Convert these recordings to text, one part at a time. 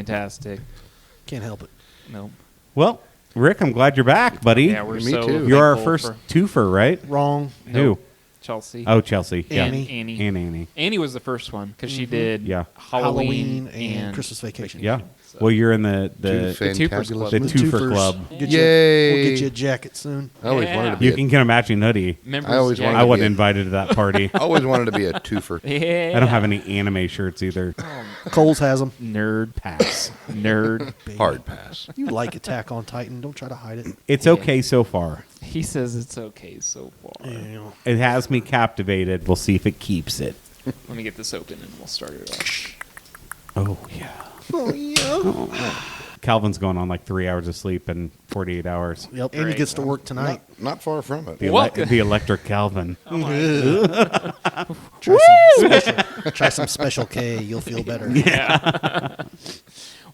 fantastic. Can't help it. Nope. Well, Rick, I'm glad you're back, buddy. Yeah, we're Me so too. You're our thankful first for twofer, right? Wrong. Who? Chelsea. Oh, Chelsea. Yeah. And Annie. And Annie. Annie was the first one because she did Yeah. Halloween and Christmas Vacation. Yeah. So- Well, you're in the Twofer's Club. the The twofer twofers. club. We'll Yay. get you a jacket soon. I always wanted to be. You can get a matching hoodie. Members I always Jack- wanted I to wasn't be invited to that party. I always wanted to be a twofer. Yeah. I don't have any anime shirts either. Coles has them. Nerd pass. Nerd. Hard pass. You like Attack on Titan. Don't try to hide it. It's okay so far. He says it's okay so far. Yeah. It has me captivated. We'll see if it keeps it. Let me get this open and we'll start it off. Oh, yeah. Oh, yeah. Calvin's going on like 3 hours of sleep in 48 hours. Yep. And he Great. gets to work tonight. Not far from it. The electric Calvin. Try some Special K. You'll feel better.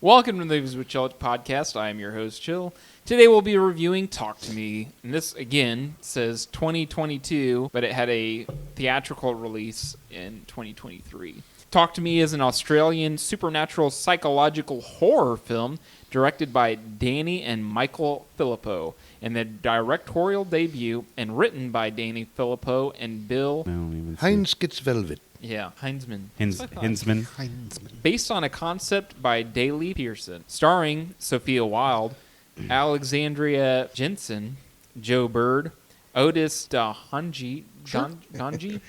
Welcome to the Movies with Chill podcast. I am your host, Chill. Today we'll be reviewing Talk to Me. And this, again, says 2022, but it had a theatrical release in 2023. Talk to Me is an Australian supernatural psychological horror film directed by Danny and Michael Philippou, and the directorial debut and written by Danny Philippou and Bill I don't even see. Heinz gets velvet. Hinzman. Hinzman. Based on a concept by Dealey Pearson, starring Sophie Wilde, Alexandria Jensen, Joe Bird, Otis Dhanji,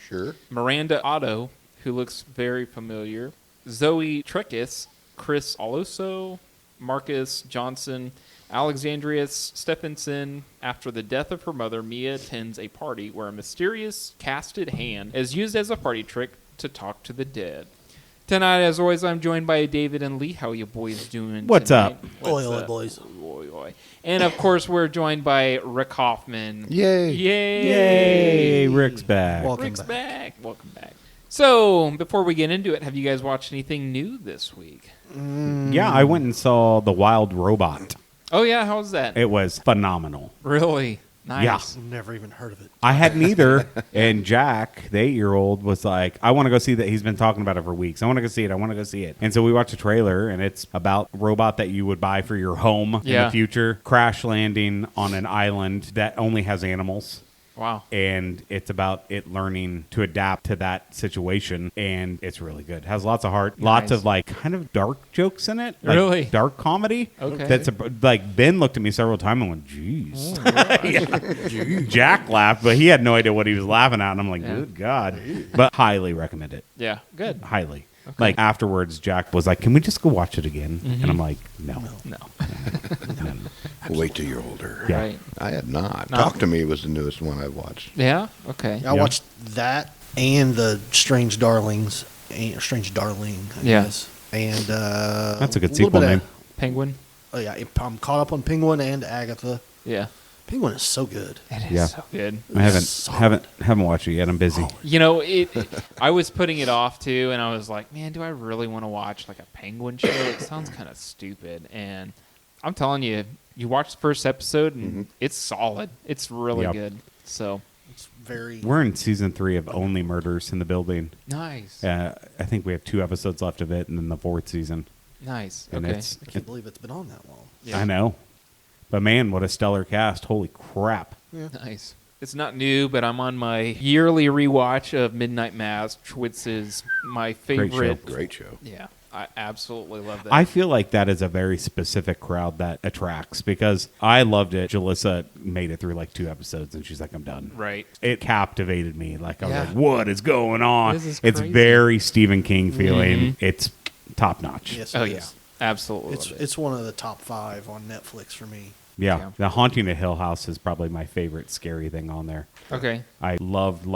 Sure. Miranda Otto, who looks very familiar, Zoe Terakes, Chris Alosio, Marcus Johnson, Alexandria Steffensen. After the death of her mother, Mia attends a party where a mysterious casted hand is used as a party trick to talk to the dead. Tonight, as always, I'm joined by David and Lee. How you boys doing What's tonight? up? What's Oi, oi, up? boys. Oi, oi. And, of course, we're joined by Rick Hoffman. Yay. Yay! Yay! Rick's back. Welcome Rick's back. back. Welcome back. So, before we get into it, have you guys watched anything new this week? Yeah, I went and saw The Wild Robot. Oh, yeah? How was that? It was phenomenal. Really? Nice. Yeah. Never even heard of it. I hadn't either. And Jack, the 8-year-old, was like, I want to go see that. He's been talking about it for weeks. I want to go see it. I want to go see it. And so we watched a trailer, and it's about a robot that you would buy for your home in Yeah. the future, crash landing on an island that only has animals. Wow. And it's about it learning to adapt to that situation, and it's really good. Has lots of heart, lots Nice. of like kind of dark jokes in it, like Really? dark comedy. Okay. That's like Ben looked at me several times and went, "Jeez." Yeah. Jack laughed, but he had no idea what he was laughing at, and I'm like, Yeah. "Good God!" But highly recommend it. Yeah. Good. Highly. Like afterwards, Jack was like, "Can we just go watch it again?" And I'm like, "No, No. no." Wait till you're older. Yeah. Right. I had not. No. Talk to Me was the newest one I watched. Yeah? Okay. I watched that and the Strange Darlings. Strange Darling, I Yeah. guess. And That's a good little sequel bit of- name. Penguin? Oh, yeah. I'm caught up on Penguin and Agatha. Yeah. Penguin is so good. It is Yeah. so good. I Solid. haven't watched it yet. I'm busy. You know, I was putting it off too, and I was like, man, do I really want to watch like a Penguin show? It sounds kind of stupid. And I'm telling you, you watch the first episode, and it's solid. It's really Yep. good. So It's very. We're in season 3 of Only Murders in the Building. nice. I think we have 2 episodes left of it, and then the 4th season. Nice. And Okay. I can't believe it's been on that long. Yeah. I know, but man, what a stellar cast! Holy crap! Nice. It's not new, but I'm on my yearly rewatch of Midnight Mass, which is my favorite. Great show. Yeah, I absolutely love that. I feel like that is a very specific crowd that attracts because I loved it. Jalissa made it through like 2 episodes, and she's like, "I'm done." right. It captivated me. Like I was Yeah. like, "What is going on?" This is It's crazy. very Stephen King feeling. It's top notch. Yes, Oh it yeah, is. absolutely. It's love it. it's one of the top 5 on Netflix for me. Yeah. Yeah. The Haunting of Hill House is probably my favorite scary thing on there. Okay. I loved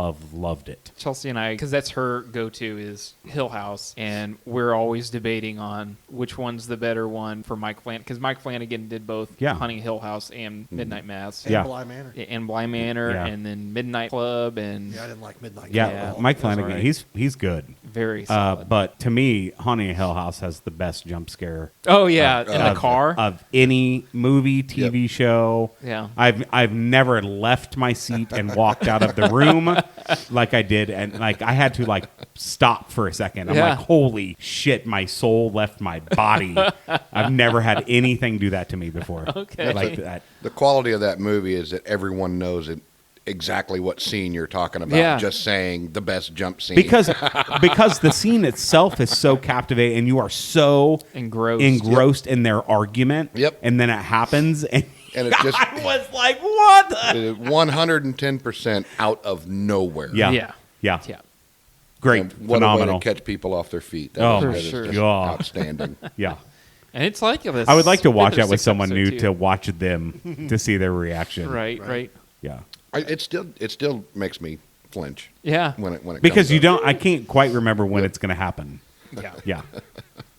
it. Chelsea and I, because that's her go-to is Hill House, and we're always debating on which one's the better one for Mike Flanagan, because Mike Flanagan did both Yeah. Haunting Hill House and Midnight Mass. And Yeah. Bly Manor. And Bly Manor, Yeah. and then Midnight Club, and Yeah, I didn't like Midnight. Yeah, at all. Mike that's Flanagan, all right. he's good. very solid. But to me, Haunting of Hill House has the best jump scare oh yeah, in a of, car. of any movie, TV TV show. Yeah. I've never left my seat and walked out of the room like I did, and like I had to like stop for a second. I'm Yeah. like, holy shit, my soul left my body. I've never had anything do that to me before. Okay. Like that. The quality of that movie is that everyone knows exactly what scene you're talking about. Yeah. Just saying the best jump scene. Because the scene itself is so captivating, and you are so Engrossed. in their argument. Yep. And then it happens, and it's just I was like, what? The? 110% out of nowhere. Yeah. Yeah. Yeah. Yeah. Great. And what Phenomenal. a way to catch people off their feet. Oh, For that is sure. just God. outstanding. Yeah. And it's like this. I would like to watch fifth or that with sixth someone episode, new too. to watch them to see their reaction. Right. Yeah. It still makes me flinch Yeah. when it Because comes up. I can't quite remember when it's going to happen. Yeah. Yeah.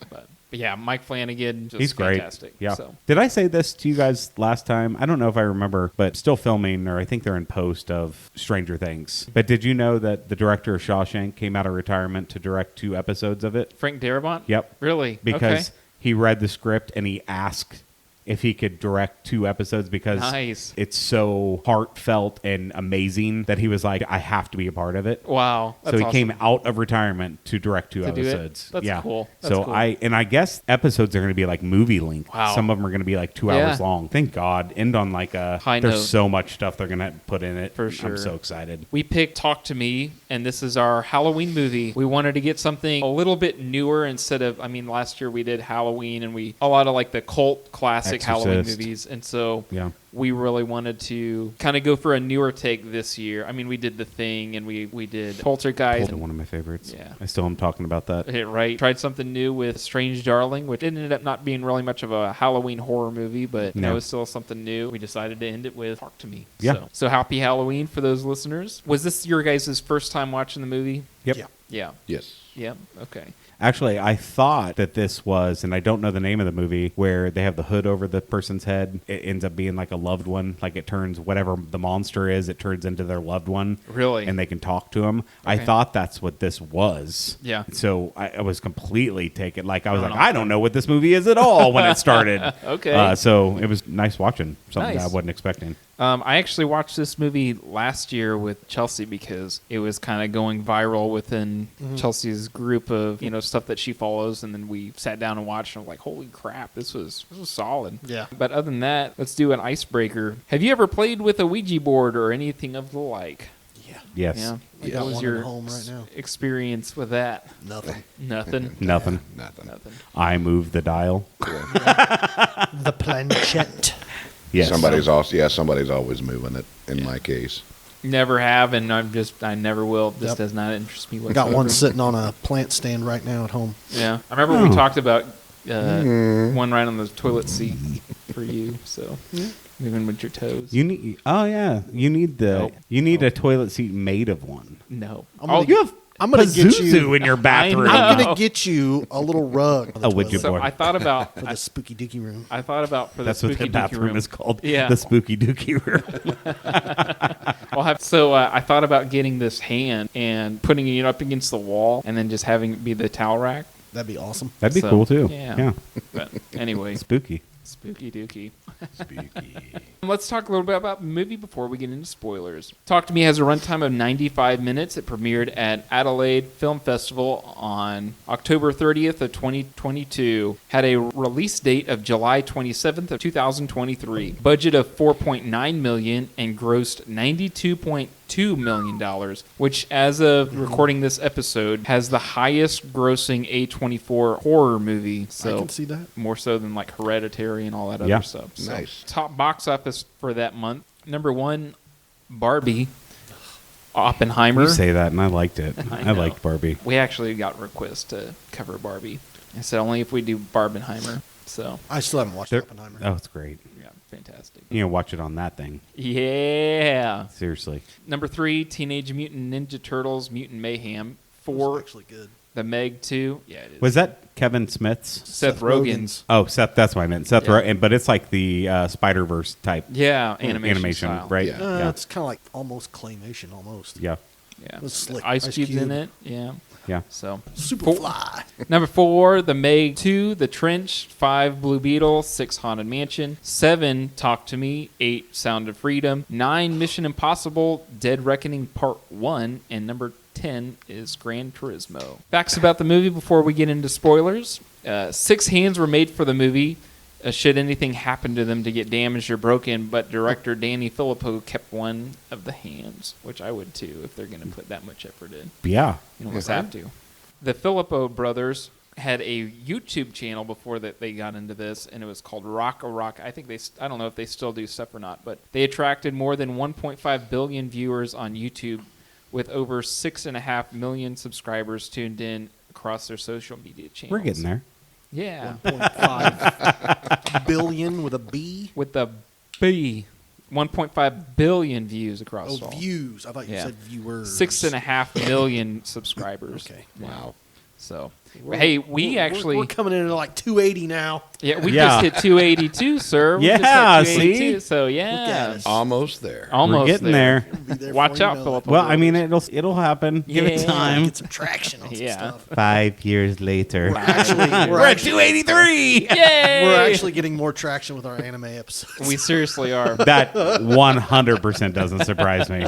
But yeah, Mike Flanagan, just He's great. fantastic. Yeah. So. Did I say this to you guys last time? I don't know if I remember, but still filming, or I think they're in post of Stranger Things. But did you know that the director of Shawshank came out of retirement to direct 2 episodes of it? Frank Darabont? Yep. Really? Because Okay. he read the script and he asked if he could direct 2 episodes because Nice. it's so heartfelt and amazing that he was like, I have to be a part of it. Wow. So That's he awesome. came out of retirement to direct 2 To do it? episodes. That's yeah. cool. That's so cool. I guess episodes are going to be like movie length. Wow. Some of them are going to be like 2 Yeah. hours long. Thank God. End on like a High there's note. so much stuff they're going to put in it. For sure. I'm so excited. We picked Talk to Me, and this is our Halloween movie. We wanted to get something a little bit newer instead of, last year we did Halloween, and a lot of like the cult classic Halloween Exorcist. movies. And so Yeah. we really wanted to kind of go for a newer take this year. We did The Thing, and we did Poltergeist. One of my favorites. Yeah. I still am talking about that. Hit right. Tried something new with Strange Darling, which ended up not being really much of a Halloween horror movie, but No. it was still something new. We decided to end it with Talk to Me. Yeah. So happy Halloween for those listeners. Was this your guys' first time watching the movie? Yep. Yeah. Yeah. Yes. Yeah. Okay. Actually, I thought that this was, and I don't know the name of the movie, where they have the hood over the person's head. It ends up being like a loved one. Like it turns whatever the monster is, it turns into their loved one. Really? And they can talk to him. I Okay. thought that's what this was. Yeah. So I was completely taken. Like I was No, like, no. I don't know what this movie is at all when it started. Okay. So it was nice watching something Nice. that I wasn't expecting. I actually watched this movie last year with Chelsea because it was kind of going viral within Chelsea's group of stuff that she follows, and then we sat down and watched, and I'm like, holy crap, this was solid. Yeah. But other than that, let's do an icebreaker. Have you ever played with a Ouija board or anything of the like? Yeah. Yes. Yeah. I got What was one your at home right now. experience with that? Nothing. Nothing. Nothing. Nothing. Nothing. I moved the dial. The planchette. Yes. Somebody's always moving it in my case. Never have, and I never will. This Yep. does not interest me I whatsoever. got one sitting on a plant stand right now at home. Yeah, I remember we talked about one right on the toilet seat for you. So moving with your toes. You need. Oh yeah. You need the. Nope. You need a toilet seat made of one. No. I'm gonna get you. in your bathroom. know. I'm gonna get you a little rug. For the A Ouija toilet So board. I thought about for the spooky dookie room. I thought about for the That's what spooky the dookie bathroom room is called. Yeah. The spooky dookie room. I thought about getting this hand and putting it up against the wall, and then just having it be the towel rack. That'd be awesome. That'd be So, cool too. yeah. But anyway, Spooky. spooky dookie. Spooky. Let's talk a little bit about the movie before we get into spoilers. Talk to Me has a runtime of 95 minutes. It premiered at Adelaide Film Festival on October 30th of 2022. Had a release date of July 27th of 2023. Budget of $4.9 million and grossed $92.2 million, which as of recording this episode has the highest grossing A24 horror movie. So I can see that. more so than like Hereditary and all that Yeah. other stuff. So, Nice. top box office for that month. Number 1, Barbie. Oppenheimer. You say that, and I liked it. I I know. liked Barbie. We actually got requests to cover Barbie. I said only if we do Barbenheimer. So, I still haven't watched There- Oppenheimer. Oh, it's great. yeah, fantastic. You know, watch it on that thing. Yeah. Seriously. Number 3, Teenage Mutant Ninja Turtles Mutant Mayhem. It was 4, actually good. The Meg 2. Yeah, it is. Was that Kevin Smith's? Seth Rogen's. Oh, Seth. That's what I meant. Seth. Yeah. But it's like the Spider-Verse type Yeah, animation style. right? Yeah. It's kind of like almost claymation, almost. Yeah. Yeah. It was slick. Ice Ice Cube's in Cube. it. Yeah. Yeah. So Superfly. Number 4, The Meg 2, The Trench. 5, Blue Beetle. 6, Haunted Mansion. 7, Talk to Me. 8, Sound of Freedom. 9, Mission Impossible, Dead Reckoning Part 1. And number 10 is Gran Turismo. Facts about the movie before we get into spoilers. 6 hands were made for the movie. Should anything happen to them to get damaged or broken, but director Danny Philippou kept one of the hands, which I would too if they're going to put that much effort in. Yeah. You almost have to. The Philippou brothers had a YouTube channel before that they got into this, and it was called Rock a Rock. I don't know if they still do stuff or not, but they attracted more than 1.5 billion viewers on YouTube, with over 6.5 million subscribers tuned in across their social media channels. We're getting there. Yeah. 1.5 billion with a B. With the B. 1.5 billion views across all. Views. I thought you said viewers. 6.5 million subscribers. Okay. Wow. So, hey, we're coming in at like 280 now. Yeah, we just hit 282, sir. We just hit 282, see? so Look yeah. at us. Almost there. Almost We're getting there. Watch out, Philip. Well, I mean, it'll happen. Give it Yeah. time. Get some traction on some Yeah. stuff. 5 years later. We're at We're at 283. Yay! We're actually getting more traction with our anime episodes. We seriously are. That 100% doesn't surprise me.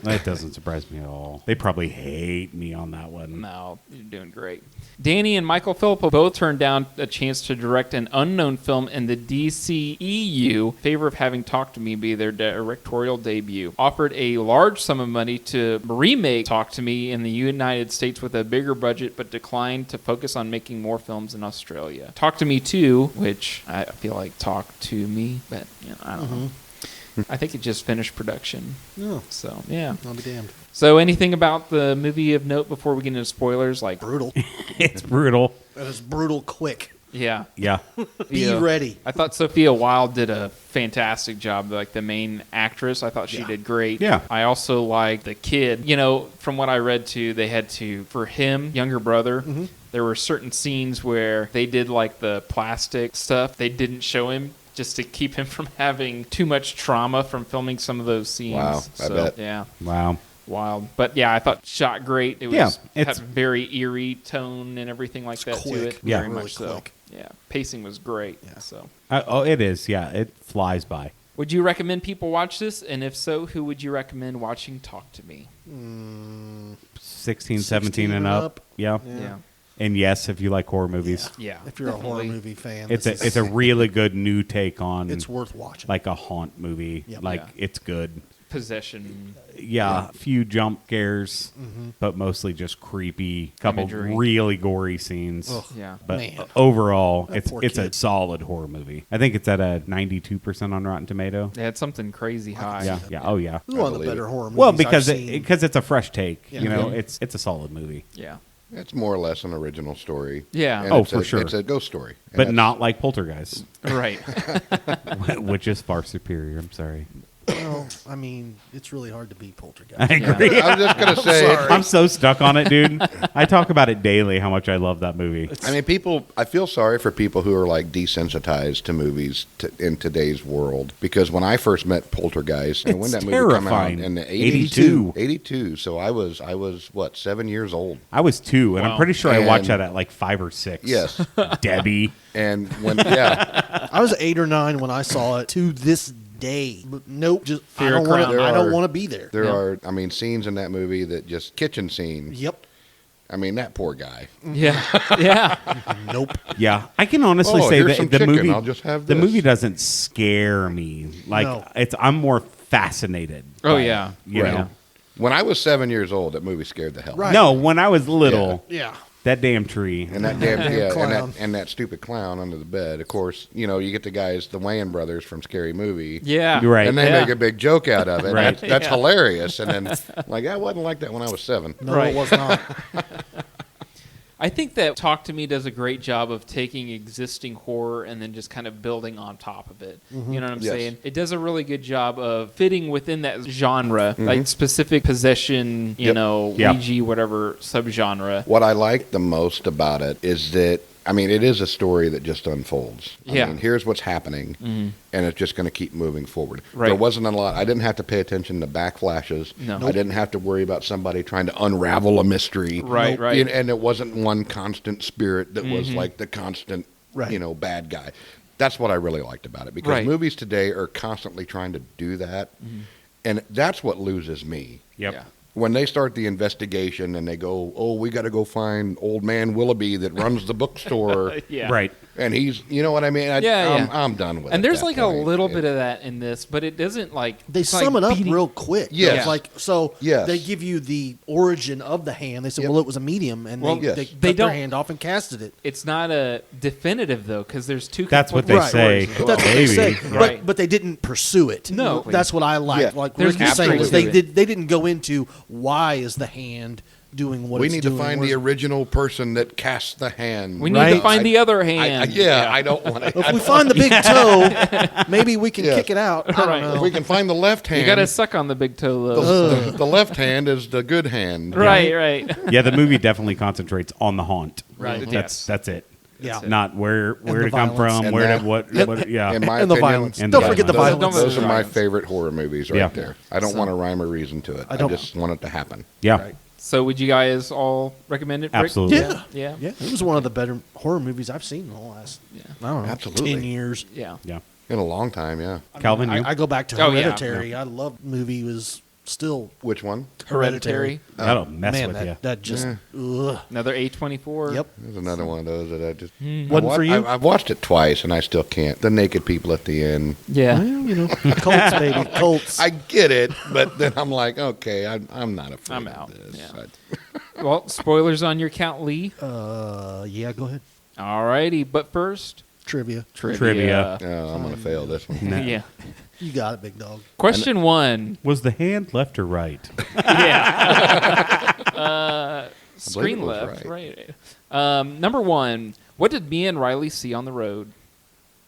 That doesn't surprise me at all. They probably hate me on that one. No, you're doing great. Danny and Michael Philippou both turned down a chance to direct an unknown film in the DCEU in favor of having Talk to Me be their directorial debut. Offered a large sum of money to remake Talk to Me in the United States with a bigger budget, but declined to focus on making more films in Australia. Talk to Me 2, which I feel like Talk to Me, but I don't know. I think it just finished production. No. So, yeah. I'll be damned. So, anything about the movie of note before we get into spoilers? Like, Brutal. It's brutal. That is brutal quick. yeah. Yeah. Be ready. I thought Sophie Wilde did a fantastic job, like the main actress. I thought she did great. Yeah. I also like the kid. From what I read too, they had to, for him, younger brother, there were certain scenes where they did like the plastic stuff. They didn't show him, just to keep him from having too much trauma from filming some of those scenes. Wow, I bet. Yeah. Wow. Wild. But yeah, I thought shot great. It was Yeah, had it's- a very eerie tone and everything like that to quick. it. Yeah. Very Really much so. quick. Yeah. Pacing was great. Yeah. So It is. Yeah. It flies by. would you recommend people watch this? And if so, who would you recommend watching Talk to Me? 16, 17 and up. Yeah. Yeah. And yes, if you like horror movies, Yeah. If you're a horror definitely. movie fan, it's a really good new take on it's worth watching. like a haunt movie. Yep. Like Yeah. it's good. Possession. Yeah, a few jump scares, but mostly just creepy. Couple Imagery. really gory scenes. Ugh. Yeah. But Man. overall, That it's poor a kid. solid horror movie. I think it's at a 92% on Rotten Tomato. They had something crazy high. Yeah, yeah, oh yeah. This is one of the believe better it. horror movies Well, I've because seen. it's a fresh take. Yeah. You know, Mhm. it's a solid movie, Yeah. It's more or less an original story. Yeah. And Oh, it's for sure. It's a ghost story. And but that's- not like Poltergeist, Right. which is far superior. I'm sorry. Well, I mean, it's really hard to beat Poltergeist. I agree. I was just going to say, sorry. I'm so stuck on it, dude. I talk about it daily how much I love that movie. I mean, I feel sorry for people who are like desensitized to movies in today's world. Because when I first met Poltergeist, and when It's that movie came out terrifying. in the 82. 82. So I was what, 7 years old. I was 2, and Wow. I'm pretty sure I watched And- that at like 5 or 6. Yes. Debbie. And when, yeah, I was 8 or 9 when I saw it. To this day, but nope. Just Fear I of don't want crowd. to. I don't There want to be there. there Yeah. are, I mean, scenes in that movie that just kitchen scenes. Yep. I mean, that poor guy. Yeah. Yeah. Nope. Yeah, I can honestly Oh, say here's that some the chicken. movie I'll just have the this. movie doesn't scare me. Like No. I'm more fascinated. Oh, by it, yeah. you Right. know. When I was 7 years old, that movie scared the hell out of me. Right. No, when I was little, Yeah. that damn tree. And that damn, Damn yeah, clown. and that stupid clown under the bed. Of course, you get the guys, the Wayans brothers from Scary Movie. Yeah. You're right. And they Yeah. make a big joke out of it. Right. That's Yeah. hilarious. And then, like, I wasn't like that when I was 7. No, Right. it was not. I think that Talk to Me does a great job of taking existing horror and then just kind of building on top of it. You know what I'm Yes. saying? It does a really good job of fitting within that genre, like specific possession, Yep. Yeah. Ouija, whatever subgenre. What I like the most about it is that I mean, it is a story that just unfolds. Yeah. I mean, here's what's happening, and it's just going to keep moving forward. Right. There wasn't a lot. I didn't have to pay attention to backflashes. No. I didn't have to worry about somebody trying to unravel a mystery. Right, right. And it wasn't one constant spirit that was like the constant, Right. bad guy. That's what I really liked about it, because Right. movies today are constantly trying to do that, and that's what loses me. Yep. Yeah. When they start the investigation and they go, oh, we got to go find old man Willoughby that runs the bookstore. Yeah. Right. And he's, you know what I mean? I'm done with it. And there's at like that a point. little bit of that in this, but it doesn't like They it's sum like it up beating- real quick. Yes. It's like, so Yes. they give you the origin of the hand. They said, Yep. well, it was a medium, and Well, they yes. cut They their don't- hand off and casted it. It's not a definitive though, because there's two. That's what they conflicting say. stories. But that's what they say. Maybe. Right. But they didn't pursue it. No. That's what I like. Yeah. Like There's Rick was saying, is absolutely. they didn't go into why is the hand doing what We it's need doing. to find the original person that cast the hand. We need to find the other hand. I don't want to. If we find the big toe, maybe we can Yeah. kick it out. I Right. don't know. If we can find the left hand, You got to suck on the big toe though. the left hand is the good hand. Right, right. Yeah, the movie definitely conconcentrates on the haunt. Right. That's it. Yeah. Not where the to come violence. from, And where that- to what yeah. In my and the opinion, violence. And Don't the forget the violence. violence. those are my Violence. favorite horror movies right Yeah. there. I don't want a rhyme or reason to it. I don't. just want it to happen. Yeah. Right. So would you guys all recommend it? Rick? Absolutely. Yeah. Yeah. Yeah, it was one of the better horror movies I've seen in the last, I don't know, Absolutely. 10 years. Yeah. Yeah. In a long time, yeah. Calvin, you? I go back to Oh, yeah. Hereditary. I love the movie was still Which one? Hereditary. That'll mess Man, with you. that just ugh. Another A24. Yep. There's another one of those that I just Wasn't for you? I've watched it twice and I still can't. The naked people at the end. Yeah. Well, you know, Colts, baby, Colts. I get it, but then I'm like, okay, I'm not afraid I'm of out. this. Yeah. Well, spoilers on your count, Lee. Yeah, go ahead. Alrighty, but first, Trivia. Trivia. I'm going to fail this one. Nah. Yeah. You got it, big dog. Question one. Was the hand left or right? Yeah. Screen it was left. Right. Number one. What did Mia and Riley see on the road?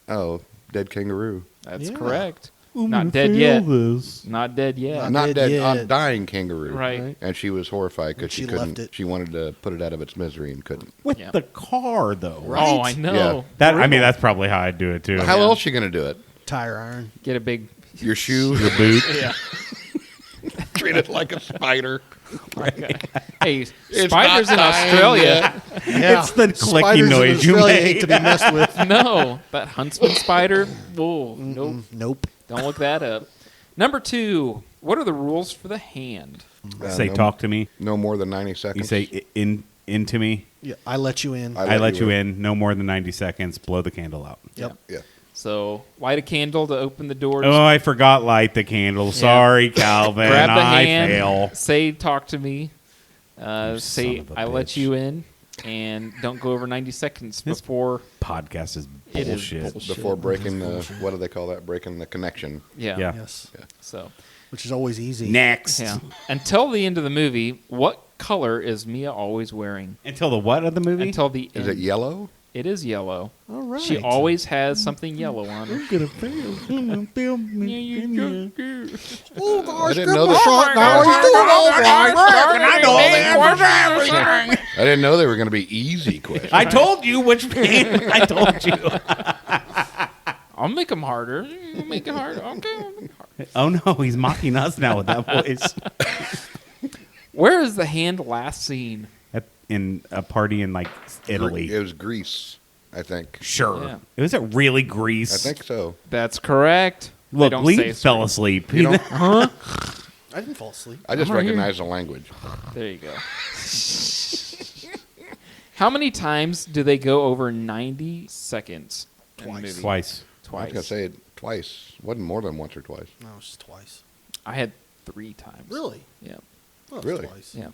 Oh, dead kangaroo. That's Yeah. correct. I'm Not gonna dead feel yet. this. Not dead yet. Not Not dead dead, yet. dying kangaroo. Right. And she was horrified because And she she couldn't. left it. She wanted to put it out of its misery and couldn't. With Yeah. the car, though. Oh, I know. Yeah. That I mean, that's probably how I'd do it too. How else you going to do it? Tire iron. Get a big. Your shoe? Your boot. Yeah. Treat it like a spider. Hey, It's spiders not in dying Australia. yet. Yeah. It's the clicking Spiders in noise you Australia make. ain't to be messed with. No, that huntsman spider. Oh, nope. Nope. Don't look that up. Number two. What are the rules for the hand? Say, no, talk to me. No more than 90 You seconds. say into me. Yeah, I let you in. I I let you in. No more than 90 seconds. Blow the candle out. Yep. Yeah. So light a candle to open the doors. Oh, I forgot light the candle. Sorry, Calvin. Grab the I hand. fail. Say, talk to me. son Say, of a I let bitch. you in, and don't go over 90 seconds This before. Podcast is It is bullshit. bullshit. Before breaking the, what do they call that? Breaking the connection. Yeah. Yeah. Yes. So Which is always easy. Next. yeah. Until the end of the movie, what color is Mia always wearing? Until the what of the movie? Until the Is end. it yellow? It is yellow. All right. She always has something yellow on her. I'm gonna fail. I'm gonna fail. I didn't know I didn't know they were going to be easy questions. I told you which hand. I told you. I'll make them harder. Make it harder. Okay. Oh no, he's mocking us now with that voice. Where is the hand last seen? In a party in like Italy. It was Greece, I think. Sure. Yeah. Was it really Greece? I think so. That's correct. They Look, don't Lee say fell screen. asleep. You know, I didn't fall asleep. I just I'm right here. recognize the language. There you go. How many times do they go over 90 seconds? in the Twice. movie? Twice. I was going to say it twice. Wasn't more than once or twice. No, it's just twice. I had 3 times. Really? Yeah. Oh, it's Really? Twice. Yeah.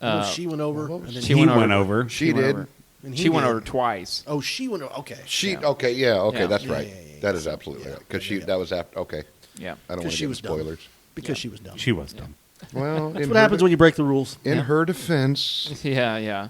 Well, Uh, she went over. what was And then she He went went over. over. She went did. over. and he She went did. over twice. Oh, she went over. Okay. She Yeah. okay, yeah, okay, Yeah. that's Yeah, right. yeah, yeah, That yeah. is absolutely Yeah. right. Because Yeah. that was after. Okay, Yeah. I don't want Because to she give was dumb. spoilers. Because Yeah. she was dumb. She was dumb. Well, That's what happens when you break the rules. In Yeah. her defense, Yeah, yeah.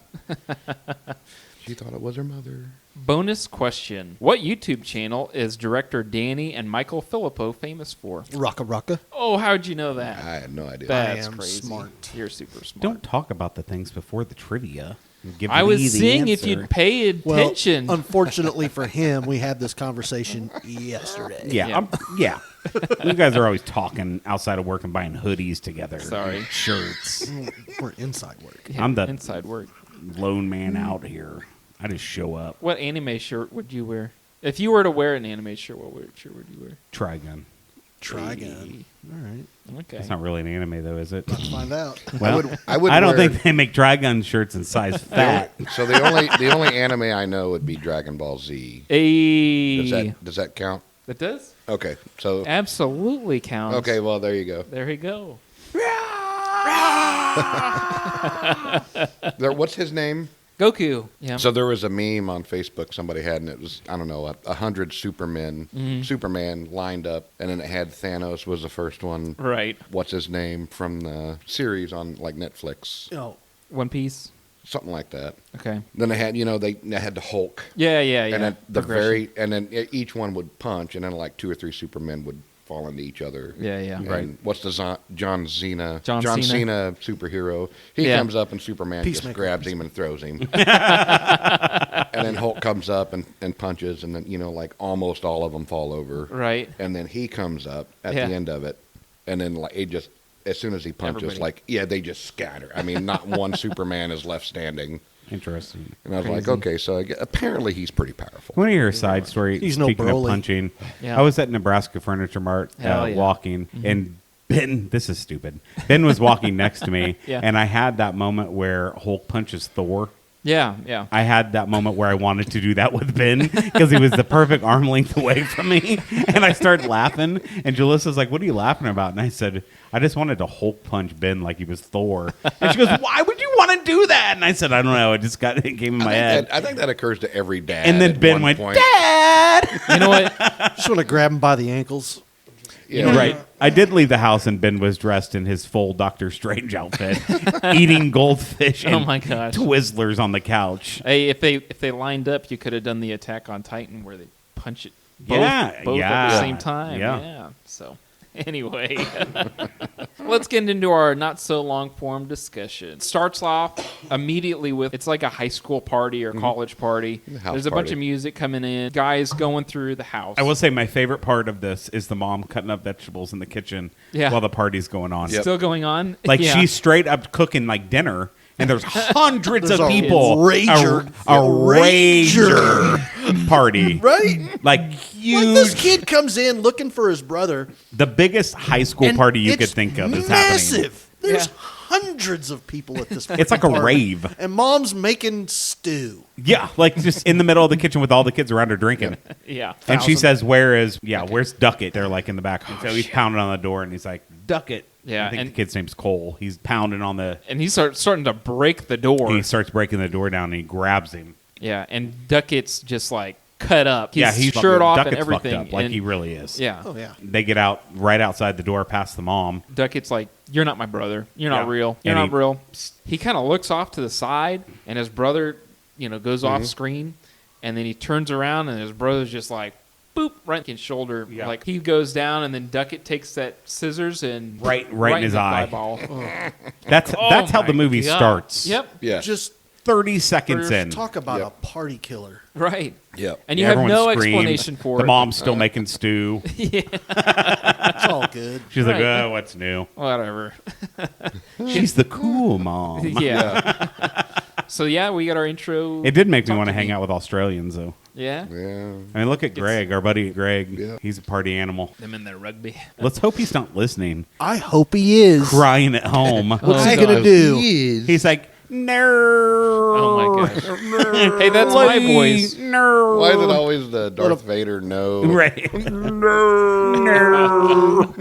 she thought it was her mother. Bonus question. What YouTube channel is director Danny and Michael Philippou famous for? Rocka Rocka. Oh, how'd you know that? I had no idea. That's am crazy. smart. You're super smart. Don't talk about the things before the trivia. Give I me was the seeing if answer. you'd pay Well, attention. unfortunately for him, we had this conversation yesterday. Yeah, yeah. You guys are always talking outside of work and buying hoodies together. Sorry. Shirts. We're inside work. Yeah, I'm the- inside work. Lone man out here. I just show up. What anime shirt would you wear? If you were to wear an anime shirt, what shirt would you wear? Trigun. Trigun. All right. Okay. That's not really an anime, though, is it? Let's find out. Well, I would I don't wear- think they make Trigun shirts in size fat. So the only anime I know would be Dragon Ball Z. Hey. Does that count? That does? Okay, so Absolutely counts. okay, well there you go. There you go. What's his name? Goku. Yeah. So there was a meme on Facebook somebody had, and it was, I don't know, 100 Superman lined up, and then it had Thanos was the first one. Right. What's his name from the series on like Netflix, Oh, One Piece. something like that. Okay. Then they had, they had the Hulk, Yeah. and then Progression. and then each one would punch, and then like 2 or 3 Supermen would fall into each other. Yeah. And Right. what's the John Cena John Cena. superhero? He Yeah. comes up and Superman just Peacemaker. grabs him and throws him. And then Hulk comes up and punches, and then like almost all of them fall over. Right. And then he comes up at Yeah. the end of it, and then like it just as soon as he punches, Everybody. they just scatter. I mean, not one Superman is left standing. Interesting. And I was like, Crazy. okay, so apparently he's pretty powerful. Want to hear a side story? He's no Speaking of Broly. punching, Yeah. I was at Nebraska Furniture Mart Hell yeah. walking, and Ben, this is stupid. Ben was walking next to me, Yeah. and I had that moment where Hulk punches Thor. Yeah. Yeah. I had that moment where I wanted to do that with Ben because he was the perfect arm length away from me. And I started laughing. And Jalissa's like, "What are you laughing about?" And I said, "I just wanted to Hulk punch Ben like he was Thor." And she goes, "Why would you want to do that?" And I said, "I don't know. It came in my head." I think that occurs to every dad. And then at Ben one went, point. "Dad!" You know what? just want to grab him by the ankles. Yeah. Right. I did leave the house and Ben was dressed in his full Doctor Strange outfit, eating goldfish and Oh my gosh. Twizzlers on the couch. Hey, if they lined up, you could have done the Attack on Titan where they punch it both, Yeah, both at yeah. the same time. Yeah. Yeah. So, anyway, let's get into our not so long form discussion. Starts off immediately with it's like a high school party or college party. House There's a bunch party. of music coming in, guys going through the house. I will say my favorite part of this is the mom cutting up vegetables in the kitchen Yeah. while the party's going on. Yep. Still going on. Like Yeah. she's straight up cooking like dinner, and there's hundreds There's of a people. rager. A Rager. rager party. Right? Like huge. Like this kid comes in looking for his brother. The biggest high school and party you could it's think of is happening. massive. There's Yeah. hundreds of people at this. It's like a party. rave. And mom's making stew. Yeah, like just in the middle of the kitchen with all the kids around her drinking. Yeah. And she 1,000. says, where's Duckett? They're like in the back. And so he's pounding on the door and he's like, Duckett. Yeah, I think and- the kid's name's Cole. He's pounding on the. And he starting to break the door. He starts breaking the door down and he grabs him. Yeah, and Duckett's just like cut up. Yeah, His he's shirt off Duckett's and everything. fucked up, like and, he really is. Yeah. Oh yeah. They get out right outside the door past the mom. Duckett's like, "You're not my brother. You're not Yeah. real. You're And not real." He kind of looks off to the side, and his brother, goes off screen, and then he turns around, and his brother's just like, boop, right in his shoulder. Yeah. Like he goes down, and then Duckett takes that scissors and Right in his the eye. eyeball. That's Oh how the my movie God. starts. Yep. Yeah. Just 30 seconds in. talk about Yep. a party killer. Right. Yep. And you have Everyone no screams. explanation for the it. mom's still making stew. It's all good. She's like, Right. "Oh, what's new?" Whatever. She's the cool mom. Yeah. So yeah, we got our intro. It did make me Talk want to to hang me. out with Australians, though. Yeah. Yeah. I mean, look at Greg, our buddy Greg. Yeah. He's a party animal. Them in their rugby. Let's hope he's not listening, I hope he is. crying at home. What's he God. gonna do? He's like, "No." Oh my gosh. Hey, that's my voice. No. Why is it always the Darth Vader no? Right. No.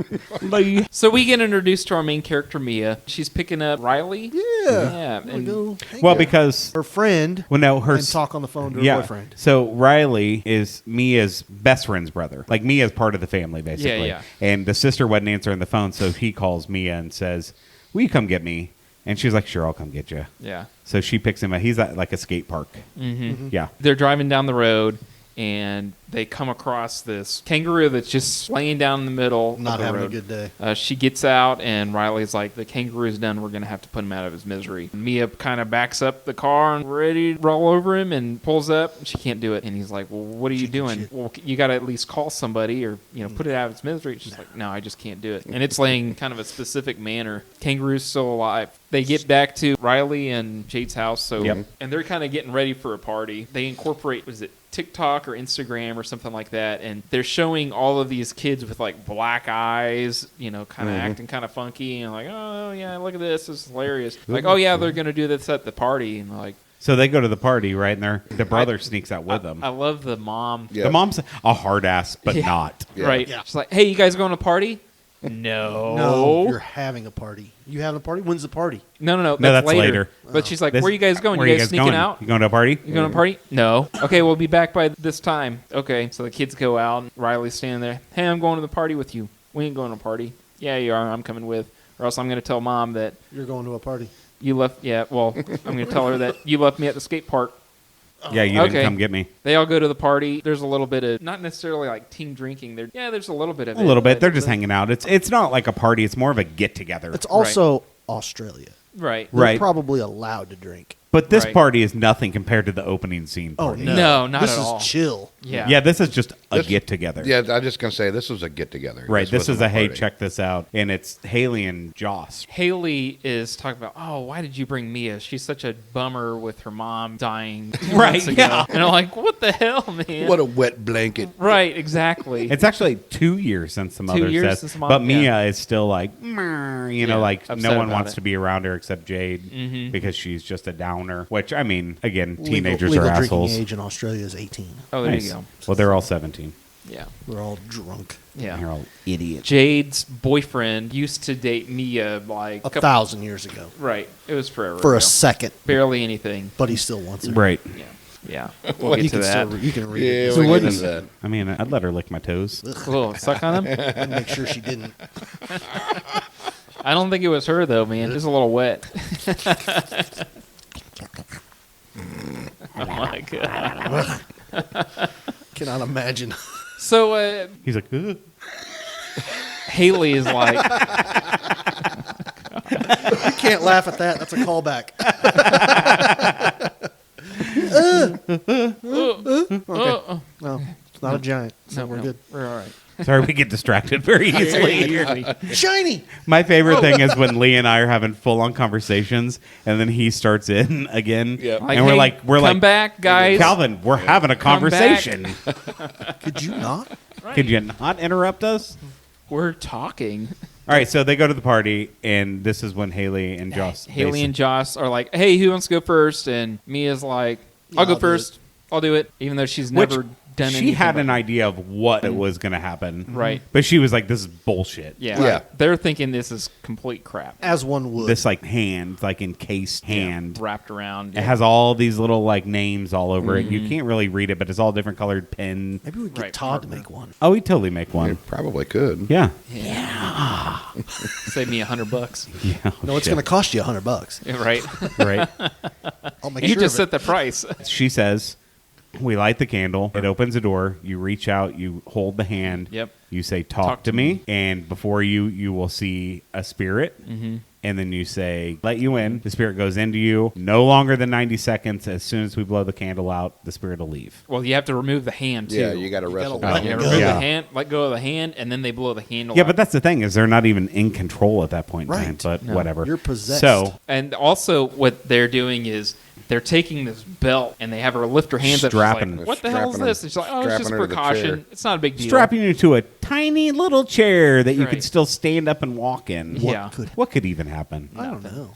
So we get introduced to our main character, Mia. She's picking up Riley. Yeah. Yeah, And go hang Well, out. because her friend well, no, her and talk on the phone to her yeah. boyfriend. So Riley is Mia's best friend's brother. Like Mia's part of the family, basically. Yeah. And the sister wasn't answering the phone, so he calls Mia and says, "Will you come get me?" And she's like, "Sure, I'll come get you." Yeah. So she picks him up. He's at like a skate park. Mm-hmm. Yeah. They're driving down the road, and they come across this kangaroo that's just laying down in the middle. Not of the having road. a good day. She gets out, and Riley's like, the kangaroo's done. We're going to have to put him out of his misery. Mia kind of backs up the car and ready to roll over him and pulls up. She can't do it. And he's like, well, what are you doing? shit. Well, you got to at least call somebody or, put it out of its misery. She's like, no, I just can't do it. And it's laying kind of a specific manner. Kangaroo's still alive. They get back to Riley and Jade's house. And they're kind of getting ready for a party. They incorporate, what is it, TikTok or Instagram or something like that, and they're showing all of these kids with like black eyes, kind of acting kind of funky, and like, oh yeah, look at this is hilarious. Like, oh yeah, they're gonna do this at the party, and like, So they go to the party, right? And the brother sneaks out with them. I love the mom. Yeah. The mom's a hard ass, but not. Yeah. Right. Yeah. She's like, hey, you guys going to a party? No. No, you're having a party. You having a party? When's the party? No, that's later. But she's like, This- where you guys going? Where You guys sneaking going? out? You going to a party? You going to a party? No. Okay, we'll be back by this time. Okay, so the kids go out. And Riley's standing there. Hey, I'm going to the party with you. We ain't going to a party. Yeah, you are. I'm coming with. Or else I'm going to tell Mom that You're going to a party. you left. Yeah, well, I'm going to tell her that you left me at the skate park. Yeah, you Okay. didn't come get me. They all go to the party. There's a little bit of, not necessarily like team drinking. There's a little bit of A it. little bit. but- They're just hanging out. It's not like a party. It's more of a get together. It's also Australia. Right. They're Right. probably allowed to drink. But this Right. party is nothing compared to the opening scene Oh, party. no. No, not this at all. This is chill. Yeah. Yeah, this is just a This- get together. Yeah, I was just gonna say this was a get together. Right. This is wasn't a hey, party. check this out. And it's Haley and Joss. Haley is talking about, oh, why did you bring Mia? She's such a bummer with her mom dying 2 Right, months ago. yeah. And I'm like, what the hell, man? What a wet blanket. Right, exactly. It's actually 2 years since the mother years says, since the mom- but Mia yeah. is still like, "Meh," Yeah, like upset no one about wants it. to be around her except Jade because she's just a downer. Which I mean, again, Legal teenagers drinking are assholes. age in Australia is 18. Oh, there Nice. you go. Well, they're all 17. Yeah. We're all drunk. Yeah. They're all idiots. Jade's boyfriend used to date Mia like 1,000 years ago. Right. It was forever For ago. a second. Barely anything. But he still wants her. Right. Yeah. Yeah. We'll get You to can that. still you can read Yeah, it. we wouldn't- get into that. I mean, I'd let her lick my toes. A little suck on him? And make sure she didn't. I don't think it was her, though, man. It was a little wet. Oh, my God. Cannot imagine. So, He's like, ugh. Haley is like, You can't laugh at that. That's a callback. No, it's not a giant. So we're good. We're all right. Sorry, we get distracted very easily. Shiny. My favorite thing is when Lee and I are having full-on conversations, and then he starts in again, Yeah. Like, and we're hey, like, come back, guys. Calvin, we're having a Come back. conversation. Could you not? Could you not interrupt us? We're talking. All right, so they go to the party, and this is when Haley and Joss. Haley and Joss are like, hey, who wants to go first? And Mia's like, I'll go I'll do first. I'll do it. Even though she's Which never done anything. she had an before. idea of what it was going to happen, Right. But she was like, "This is bullshit." Yeah. Yeah. They're thinking this is complete crap. As one would. This like hand, like encased hand. Wrapped around. It has all these little like names all over it. You can't really read it, but it's all different colored pen. Maybe we get Right. Todd to make one. Oh, we'd totally make You one. probably could. Yeah. Save me $100. Yeah. No, it's going to cost you $100. Yeah, right. Right. I'll make You sure just of set it. the price. She says, "We light the candle. It opens a door. You reach out. You hold the hand. Yep. You say, talk to me. And before you will see a spirit. Mm-hmm. And then you say, let you in. The spirit goes into you. No longer than 90 seconds. As soon as we blow the candle out, the spirit will leave. Well, you have to remove the hand, too. Yeah, you got to wrestle. gotta let down. it Remove go. Yeah. the hand, let go of the hand, and then they blow the handle Yeah, out. but that's the thing is they're not even in control at that point in time. Right. But No. whatever. You're possessed. So And also, what they're doing is they're taking this belt and they have her lift her hands up. She's Strapping- like, what the hell is strapping this? her- And she's like, oh, it's strapping just her to the precaution. chair. It's not a big deal. strapping you to a tiny little chair that you Right. could still stand up and walk in. Yeah. What could even happen? I don't know.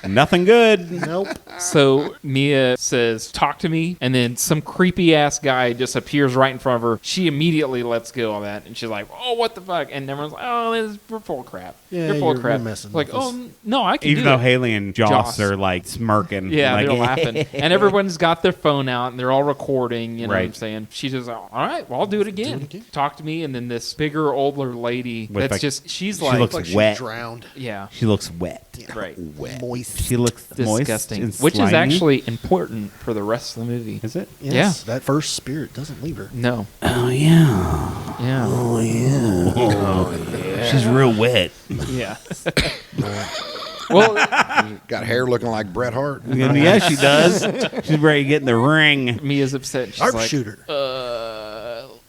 Nothing good. Nope. So Mia says, talk to me. And then some creepy ass guy just appears right in front of her. She immediately lets go of that. And she's like, oh, what the fuck? And everyone's like, oh, we're full of crap. Yeah, you're full of you're crap. messing like, with oh, us. no, I can Even do though it. Haley and Joss Joss. are like smirking. Yeah, like, they're laughing. And everyone's got their phone out and they're all recording, you know what I'm Right. saying? She's just like, all right, well, I'll do it again. Talk to me. And then this bigger, older lady With, that's like- just, she's she like, looks Like wet. she drowned. yeah, She looks wet. right. Moist. She looks Disgusting. moist and Which is slimy. actually important for the rest of the movie. Is it? Yes, that first spirit doesn't leave her. No. Oh yeah. Yeah. Oh, yeah. She's real wet. Yeah. Well, Got hair looking like Bret Hart. Yeah, she does. She's ready to get in the ring. Mia's upset. She's Sharpshooter.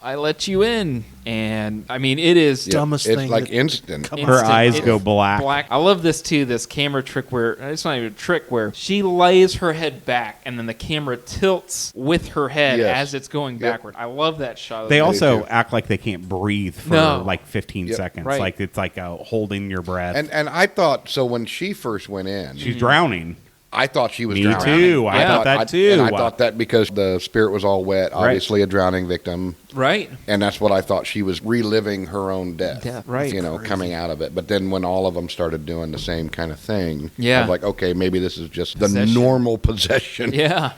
I let you in. And, I mean, it is Dumbest it's thing like that- instant. Come Her instant. eyes It's go black. I love this too. This camera trick where it's not even a trick, where she lays her head back and then the camera tilts with her head Yes. as it's going Yep. backward. I love that shot. Of They the movie. also too. act like they can't breathe for No. like 15 Yep. seconds. Right. Like it's like holding your breath. And I thought, so when she first went in, She's drowning. I thought she was Me drowning. too. I thought that too. And I thought that because the spirit was all wet, obviously a drowning victim. right. And that's what I thought. She was reliving her own death. Death, right. You know, coming out of it. But then when all of them started doing the same kind of thing, Yeah. I was like, okay, maybe this is just the Possession. normal possession. Yeah.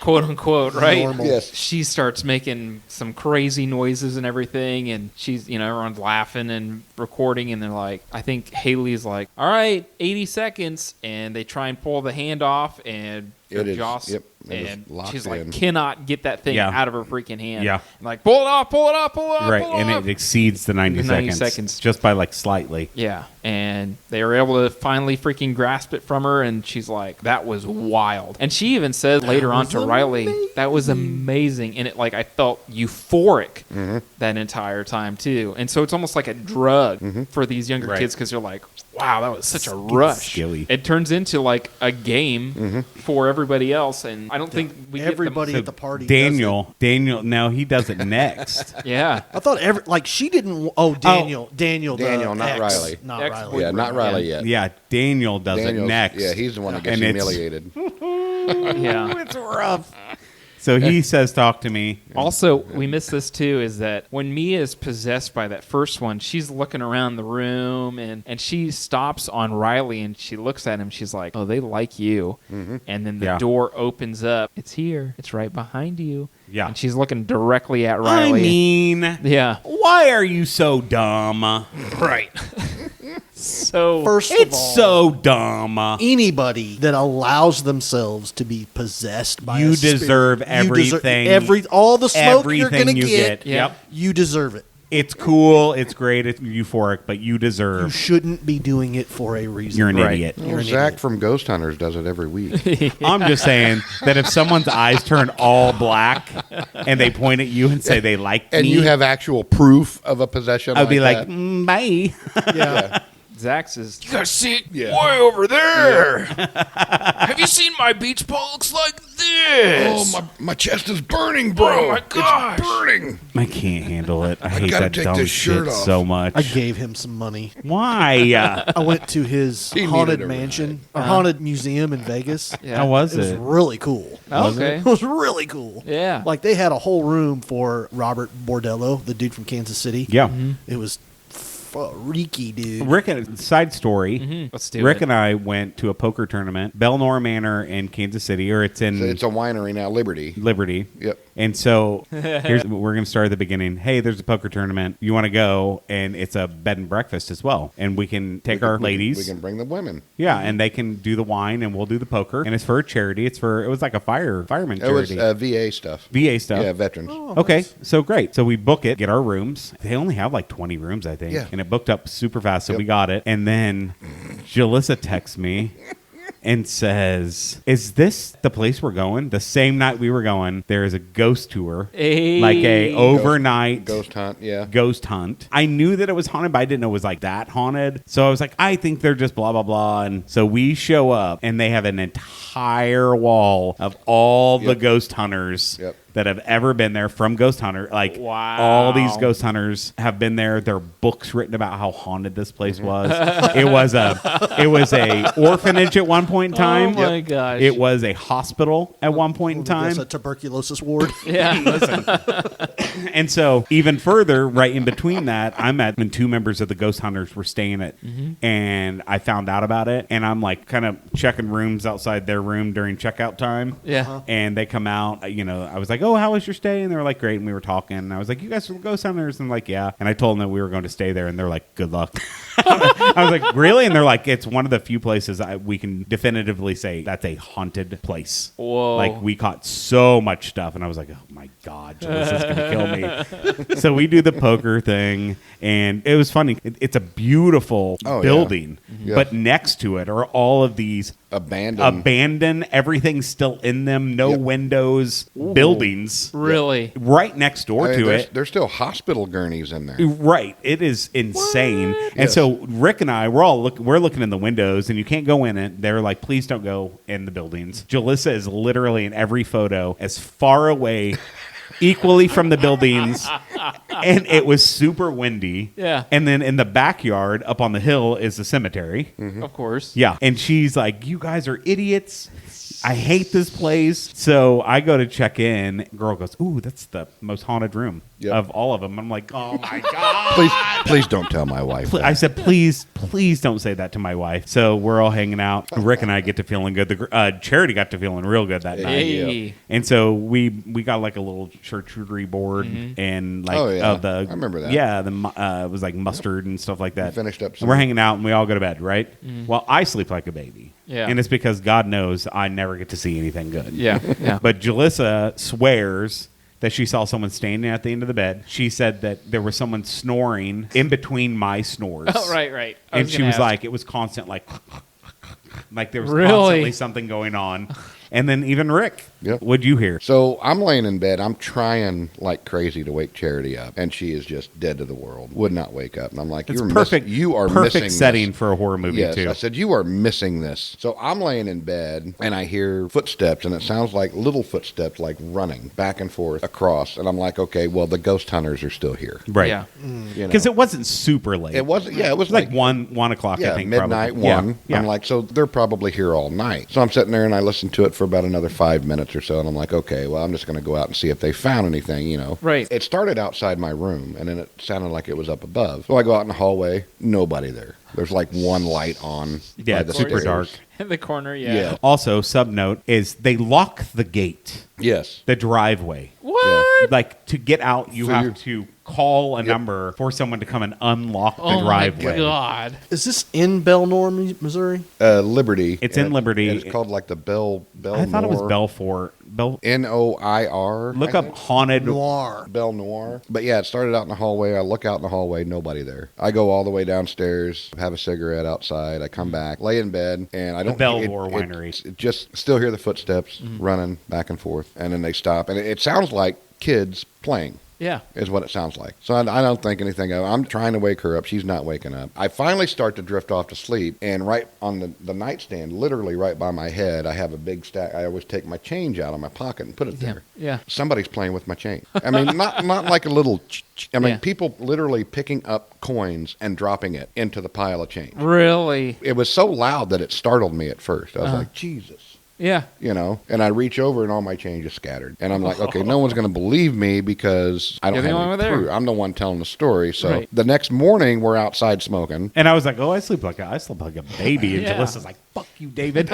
Quote unquote, right? Normal. Yes. She starts making some crazy noises and everything, and she's, you know, everyone's laughing and recording, and they're like, I think Haley's like, all right, 80 seconds, and they try and pull the hand off, and It is, Joss, yep, it is and locked she's like, in. cannot get that thing Yeah. out of her freaking hand. Yeah. And like, pull it off, pull it off, pull it off, Right. pull it And off. it exceeds the 90 The 90 seconds. seconds. Just by like slightly. Yeah, and they were able to finally freaking grasp it from her, and she's like, that was wild. And she even said later on to Riley, that was amazing. And it, like, I felt euphoric that entire time, too. And so it's almost like a drug for these younger Right. kids, because you're like, wow, that was such a rush. skilly. It turns into like a game for everybody else, and I don't think we Everybody get at the party. Daniel, no, he does it next. them. Yeah. I thought she didn't. Oh, Daniel, Daniel, Daniel, the not ex, Riley. not Ex- Riley. Yeah, not Riley yet. Yeah, Daniel does it Daniel's- next. Yeah, he's the one that gets And it's- humiliated. Yeah. It's rough. So he says, talk to me. Also, we missed this too, is that when Mia is possessed by that first one, she's looking around the room and she stops on Riley and she looks at him. She's like, oh, they like you. And then the Yeah. door opens up. It's here. It's right behind you. Yeah. And she's looking directly at I Riley. mean, Yeah. why are you so dumb? Right. So, First of It's all, so dumb. anybody that allows themselves to be possessed by You a spirit, deserve you everything- all the smoke you're everything gonna you get. Yeah. Yep. You deserve it. It's cool. It's great. It's euphoric, but you You deserve. shouldn't be doing it for a reason. You're an Right. idiot. You're an Zach idiot. from Ghost Hunters does it every week. I'm just saying that if someone's eyes turn all black and they point at you and say they like And me, you have actual proof of a possession. I'd be like, that. bye. Yeah. Zach's is. You guys see it Yeah. way over there. Have you seen my beach ball? Looks like this. Oh, my chest is burning, bro. Oh, my gosh. It's burning. I can't handle it. I hate gotta that take dumb this shit shirt off. so much. I gave him some money. Why? I went to his He haunted needed a mansion, or haunted museum in Vegas. Yeah. How was It was it? really cool. Oh, Was okay. It was really cool. Yeah. Like they had a whole room for Robert Bordello, the dude from Kansas City. Yeah. It was freaky, dude. Rick, side story. Let's do Rick it. and I went to a poker tournament, Belnor Manor in Kansas City, or it's in It's a winery now, Liberty. Liberty. Yep. And so we're going to start at the beginning. Hey, there's a poker tournament. You want to go? And it's a bed and breakfast as well. And we can take our ladies. We can bring the women. Yeah, and they can do the wine, and we'll do the poker. And it's for a charity. It was like a fireman It was charity. VA stuff. VA stuff. Yeah, veterans. Okay, so great. So we book it, get our rooms. They only have like 20 rooms, I think. Yeah. And it booked up super fast, so Yep. we got it. And then Jalissa texts me and says, is this the place we're going? The same night we were going, there is a ghost tour. Hey. Like a overnight Ghost hunt, yeah. ghost hunt. I knew that it was haunted, but I didn't know it was like that haunted. So I was like, I think they're just blah, blah, blah. And so we show up and they have an entire wall of all the Yep. ghost hunters Yep. that have ever been there from Ghost Hunter. Like, Wow. all these ghost hunters have been there. There are books written about how haunted this place was. It was a orphanage at one point in time. Oh my gosh. It was a hospital at one point in That's time. a tuberculosis ward. Yeah. And so, even further, right in between that, I met when 2 members of the Ghost Hunters were staying at, and I found out about it. And I'm like, kind of checking rooms outside their room during checkout time. Yeah. And they come out. You know, I was like, "Oh, how was your stay?" And they were like, "Great." And we were talking. And I was like, "You guys are the Ghost Hunters?" And like, "Yeah." And I told them that we were going to stay there, and they're like, "Good luck." I was like, "Really?" And they're like, "It's one of the few places we can definitively say that's a haunted place." Whoa. Like, we caught so much stuff, and I was like, "Oh my God, this is going to kill me." So we do the poker thing, and it was funny. It's a beautiful building, Yeah. but next to it are all of these abandoned, everything's still in them, no windows, buildings. Really? Right next door to it. There's still hospital gurneys in there. Right, it is insane. And so Rick and I, we're looking in the windows, and you can't go in it. They're like, "Please don't go in the buildings." Jalissa is literally in every photo as far away, equally from the buildings, and it was super windy. Yeah. And then in the backyard, up on the hill, is the cemetery. Of course. Yeah, and she's like, "You guys are idiots. I hate this place." So I go to check in. Girl goes, "Ooh, that's the most haunted room of all of them." I'm like, "Oh my God." Please don't tell my wife. I said, please don't say that to my wife. So we're all hanging out. Rick and I get to feeling good. The Charity got to feeling real good that night. Hey. And so we got like a little charcuterie board and like I remember that. Yeah, it was like mustard and stuff like that. We finished up And we're hanging out and we all go to bed, right? Well, I sleep like a baby. Yeah. And it's because God knows I never get to see anything good. Yeah. Yeah. But Jalissa swears that she saw someone standing at the end of the bed. She said that there was someone snoring in between my snores. Oh, right. And she was like, it was constant, like there was Really? constantly something going on. And then even Rick, what'd you hear? So I'm laying in bed. I'm trying like crazy to wake Charity up, and she is just dead to the world. Would not wake up. And I'm like, It's "You're perfect. You are perfect missing setting this." for a horror movie Yes, too. I said, "You are missing this." So I'm laying in bed, and I hear footsteps, and it sounds like little footsteps, like running back and forth across. And I'm like, "Okay, well, the ghost hunters are still here." Right. Yeah. You know? Because it wasn't super late. It wasn't. Yeah, it was like 1 o'clock. Yeah, I think midnight, probably. 1. Yeah. I'm like, so they're probably here all night. So I'm sitting there and I listen to it for about another 5 minutes or so. And I'm like, okay, well, I'm just going to go out and see if they found anything, you know. Right. It started outside my room and then it sounded like it was up above. So I go out in the hallway, nobody there. There's like one light on. Yeah, by it's the super stairs. dark. In the corner, yeah. Yeah. Also, sub note is they lock the gate, Yes. the driveway. What? Like to get out, you So have you're- to call a number for someone to come and unlock the Oh driveway. my God. Is this in Belnor, Missouri? Liberty. It's in Liberty. And it's called like the Bell. I thought it was Belfort. Noir. Look up haunted. Noir. Bell Noir. But yeah, it started out in the hallway. I look out in the hallway, nobody there. I go all the way downstairs, have a cigarette outside. I come back, lay in bed, and I don't. Belvoir Winery. It just still hear the footsteps running back and forth, and then they stop, and it sounds like kids playing. Yeah. Is what it sounds like. So I don't think anything of it. I'm trying to wake her up. She's not waking up. I finally start to drift off to sleep, and right on the nightstand, literally right by my head, I have a big stack. I always take my change out of my pocket and put it there. Yeah. Somebody's playing with my change. I mean, not like a little. I mean, Yeah. people literally picking up coins and dropping it into the pile of change. Really? It was so loud that it startled me at first. I was like, Jesus. Yeah. You know, and I reach over and all my change is scattered. And I'm like, okay, no one's going to believe me because I don't You're the have only any one there. proof. I'm the one telling the story. So Right. the next morning, we're outside smoking. And I was like, oh, I sleep like a baby. And Yeah. Jalissa's like, fuck you, David.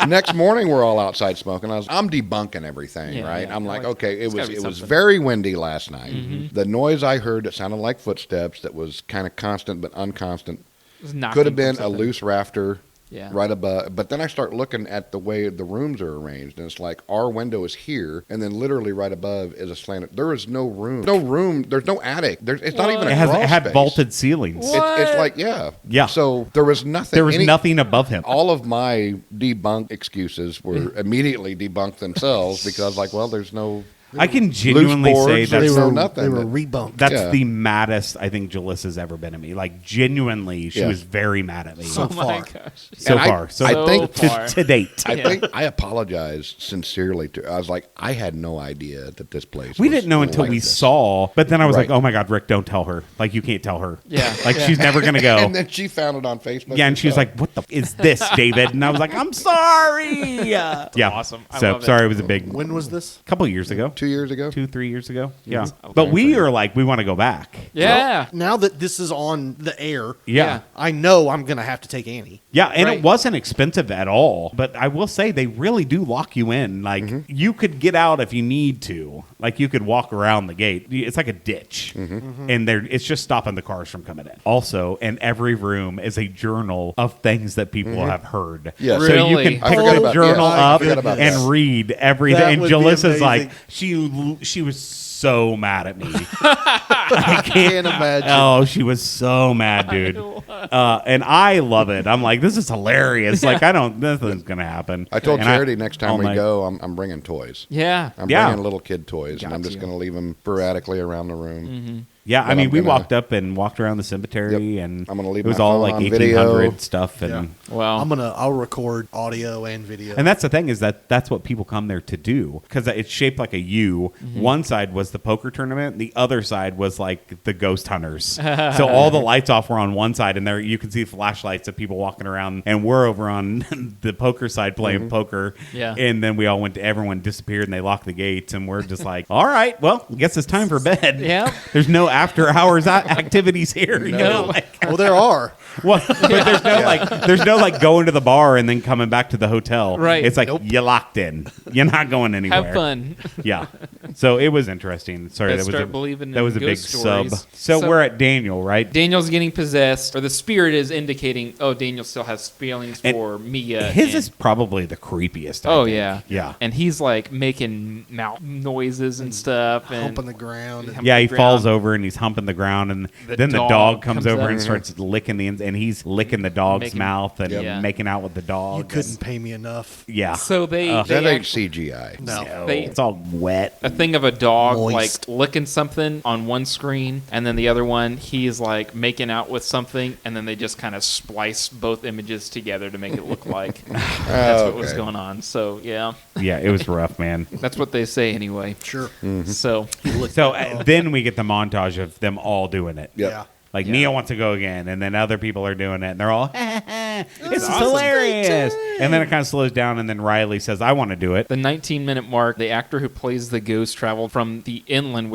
Next morning, we're all outside smoking. I'm debunking everything, Yeah, right? yeah. I'm like, Like, okay, it it's gotta was be it was something. very windy last night. The noise I heard that sounded like footsteps, that was kind of constant but unconstant, It's knocking could have been from a something. loose rafter. Yeah. Right above, but then I start looking at the way the rooms are arranged, and it's like our window is here, and then literally right above is a slanted. There is no room, There's no attic. It's not even a it crawl had space. vaulted ceilings. It's like Yeah. So there was nothing. There was nothing above him. All of my debunk excuses were immediately debunked themselves because, like, well, there's no. I can genuinely Loose say boards, that's they They were were, nothing. they were rebunked. that's Yeah. the maddest I think Jalissa's ever been at me. Like genuinely, she Yeah. was very mad at me So Oh my far. gosh. so And far. So I think to date. I think I apologize sincerely to. I was like, I had no idea that this place. We was didn't know until like we this. saw, but then I was Right. like, "Oh my God, Rick, don't tell her. Like, you can't tell her. Yeah. like she's never gonna go." And then she found it on Facebook. Yeah, and she was like, "What the is this, David?" And I was like, "I'm sorry." Yeah, awesome. I So love it. sorry, it was a big When was this? couple years ago, 2 years ago. 2-3 years ago. Yeah, Okay. but we are like, we want to go back. Yeah. Now that this is on the air, Yeah. I know I'm going to have to take Annie. Yeah, and Right. it wasn't expensive at all. But I will say they really do lock you in. Like you could get out if you need to. Like you could walk around the gate. It's like a ditch, and it's just stopping the cars from coming in. Also, in every room is a journal of things that people have heard. Yes. So you Really? can I pick forgot the about- journal yes, I up forgot about and that. read everything. That And would be Jalissa's like amazing. she was so mad at me. I can't imagine. Oh, she was so mad, dude. And I love it. I'm like, this is hilarious. Like, nothing's gonna happen. I told And Charity next time all we night- go, I'm bringing toys. Yeah. I'm Yeah. bringing little kid toys, and Got I'm just you. going to leave them sporadically around the room. Yeah, I But mean, I'm we gonna- walked up and walked around the cemetery, and I'm gonna leave it was my all phone like on 1800 video. stuff, and Well, I'll record audio and video. and that's the thing is that's what people come there to do because it's shaped like a U. One side was the poker tournament, the other side was like the ghost hunters. So all the lights off were on one side, and there you can see flashlights of people walking around, and we're over on the poker side playing poker. Yeah. And then we all everyone disappeared, and they locked the gates, and we're just like, all right, well, I guess it's time for bed. Yeah. There's no after hours activities here. You know, like. well, there are. Well, but there's no like going to the bar and then coming back to the hotel. Right. It's like you're locked in. You're not going anywhere. have fun. Yeah. So it was interesting. Sorry, Let's that was start believing that in was a big ghost sub. stories. So So- we're at Daniel, right? Daniel's getting possessed, or the spirit is indicating, oh, Daniel still has feelings And for Mia. His and- is probably the creepiest. I Oh, think. yeah. Yeah. And he's like making mouth noises and stuff. And Humping the ground. And, Humping Yeah, he the falls ground. over and he's humping the ground, and The then the dog dog comes comes over up. and starts licking and he's licking the dog's Making- mouth and Yeah. making out with the dog. you couldn't pay me enough. Yeah. So they That ain't actually- CGI. No. They- it's all wet. a thing of a dog Moist. like licking something on one screen, and then the other one he's like making out with something, and then they just kind of splice both images together to make it look like that's what was Okay. going on. So yeah, Yeah, it was rough, man. that's what they say anyway. Sure. So So then we get the montage of them all doing it. Yep. Yeah. Like Yeah. Mia wants to go again, and then other people are doing it, and they're all, this is awesome. hilarious. And then it kind of slows down, and then Riley says, I want to do it. the 19-minute mark, the actor who plays the ghost traveled from the inland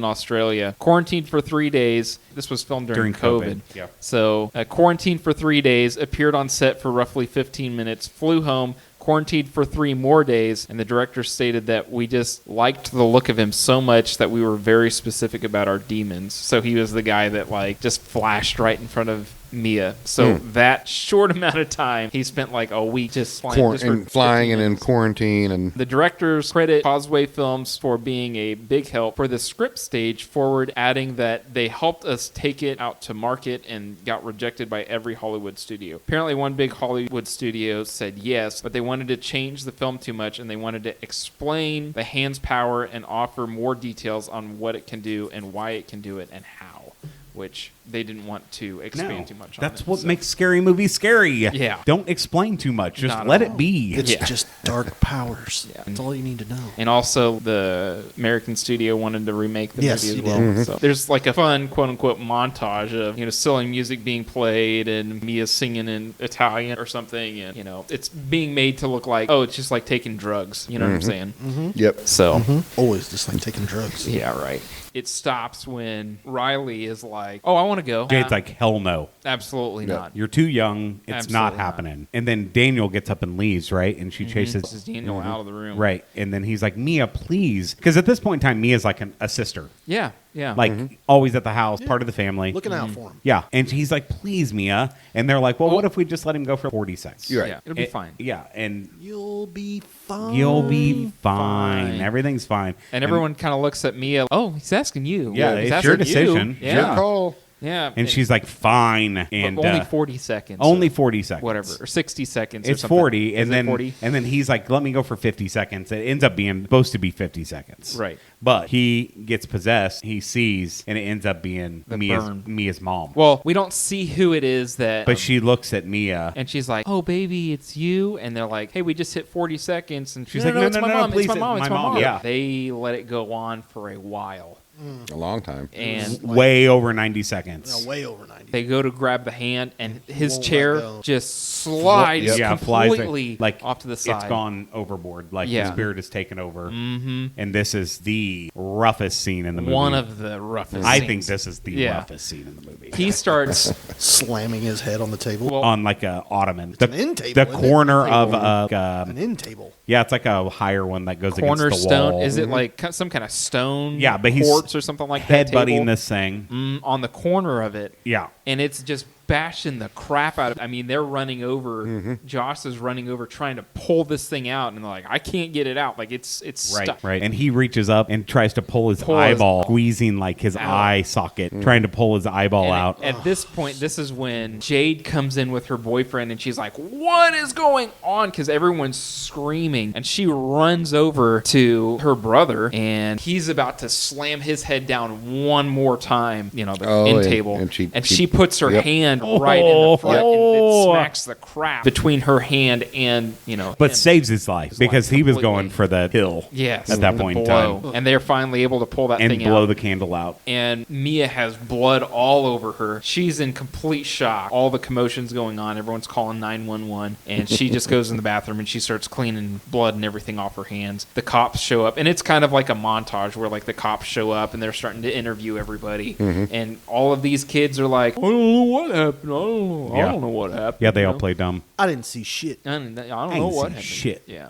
Australia, quarantined for 3 days. This was filmed during COVID. Yeah. So quarantined for 3 days, appeared on set for roughly 15 minutes, flew home, quarantined for 3 more days, and the director stated that we just liked the look of him so much that we were very specific about our demons. So he was the guy that like just flashed right in front of Mia. So that short amount of time, he spent like a week just flying, just for And flying 15 and in minutes. quarantine and The directors credit Causeway Films for being a big help for the script stage forward, adding that they helped us take it out to market and got rejected by every Hollywood studio. Apparently one big Hollywood studio said yes, but they wanted to change the film too much, and they wanted to explain the hand's power and offer more details on what it can do and why it can do it and how, which they didn't want to expand too much on. That's it, what so. makes scary movies scary. Yeah. Don't explain too much. Just Not at let all. it be. It's Yeah. just dark powers. Yeah. That's all you need to know. And also, the American studio wanted to remake the Yes, movie as you well. did. So there's like a fun, quote unquote, montage of silly music being played and Mia singing in Italian or something, and it's being made to look like, oh, it's just like taking drugs. You know what I'm saying? yep. So Always just like taking drugs. yeah, right. It stops when Riley is like, "Oh, I want to go." Jade's like, hell no. absolutely Yeah. not. You're too young. It's not Absolutely not. happening. And then Daniel gets up and leaves, right? And she chases. This is Daniel out of the room. Right. And then he's like, Mia, please. Because at this point in time, Mia's like a sister. Yeah, yeah. Like, always at the house, part of the family. Looking out for him. Yeah. And he's like, please, Mia. And they're like, well, what if we just let him go for 40 seconds? You're right. yeah, it'll be fine. Yeah. And You'll be fine. you'll be fine. Fine. Everything's fine. And everyone kind of looks at Mia. Oh, he's asking you. Yeah, He's it's your asking you. decision. Yeah. Your call. Yeah. And she's like, fine. And only 40 seconds. only or 40 seconds. Whatever. Or 60 seconds. It's or something. 40, Is and it then 40? and then he's like, "Let me go for 50 seconds." It ends up being supposed to be 50 seconds, Right. But he gets possessed. He sees, and it ends up being The Mia's burn. mom. Well, we don't see who it is that. But she looks at Mia. And she's like, "Oh, baby, it's you." And they're like, "Hey, we just hit 40 seconds." And she's like, "No, "No, it's no, my no, mom. please, It's my mom. It's my my mom." mom." Yeah. They let it go on for a while, A long time. and Way over 90 seconds. No, way over 90. they go to grab the hand, and his Won't let chair go. just slides Yeah, flies completely like off to the side. It's gone overboard. Like Yeah. the spirit is taken over. Mm-hmm. And this is the roughest scene in the movie. One of the roughest. I scenes. think this is the Yeah. roughest scene in the movie. He starts. Slamming his head on the table. Well, on like a ottoman. an end table, The isn't it? corner of An end table. yeah, it's like a higher one that goes against the cornerstone. wall. Is it like some kind of stone? Yeah, but he's quartz or something like that. headbutting table? this thing. On the corner of it. Yeah. And it's just bashing the crap out of it. I mean, they're running over. Mm-hmm. Josh is running over trying to pull this thing out, and they're like, "I can't get it out. Like it's stuck." Right. And he reaches up and tries to pull his eyeball, squeezing like his eye socket, trying to pull his eyeball And out. At this point, this is when Jade comes in with her boyfriend, and she's like, "What is going on?" Because everyone's screaming, and she runs over to her brother, and he's about to slam his head down one more time. You know, the end table, and she puts her Yep. hand right in the front, and it Oh. smacks the crap between her hand and But him. saves his life because he was completely. going for the kill Yes, at that the point in blow. time. And they're finally able to pull that And thing blow out. the candle out. And Mia has blood all over her. She's in complete shock. All the commotion's going on. Everyone's calling 911. And she just goes in the bathroom and she starts cleaning blood and everything off her hands. The cops show up. And it's kind of like a montage where like the cops show up and they're starting to interview everybody. And all of these kids are like, "I don't know what happened. I don't know what happened." Yeah, they you all know? play dumb. I didn't see shit. I don't I know ain't what seen happened. shit. Yeah.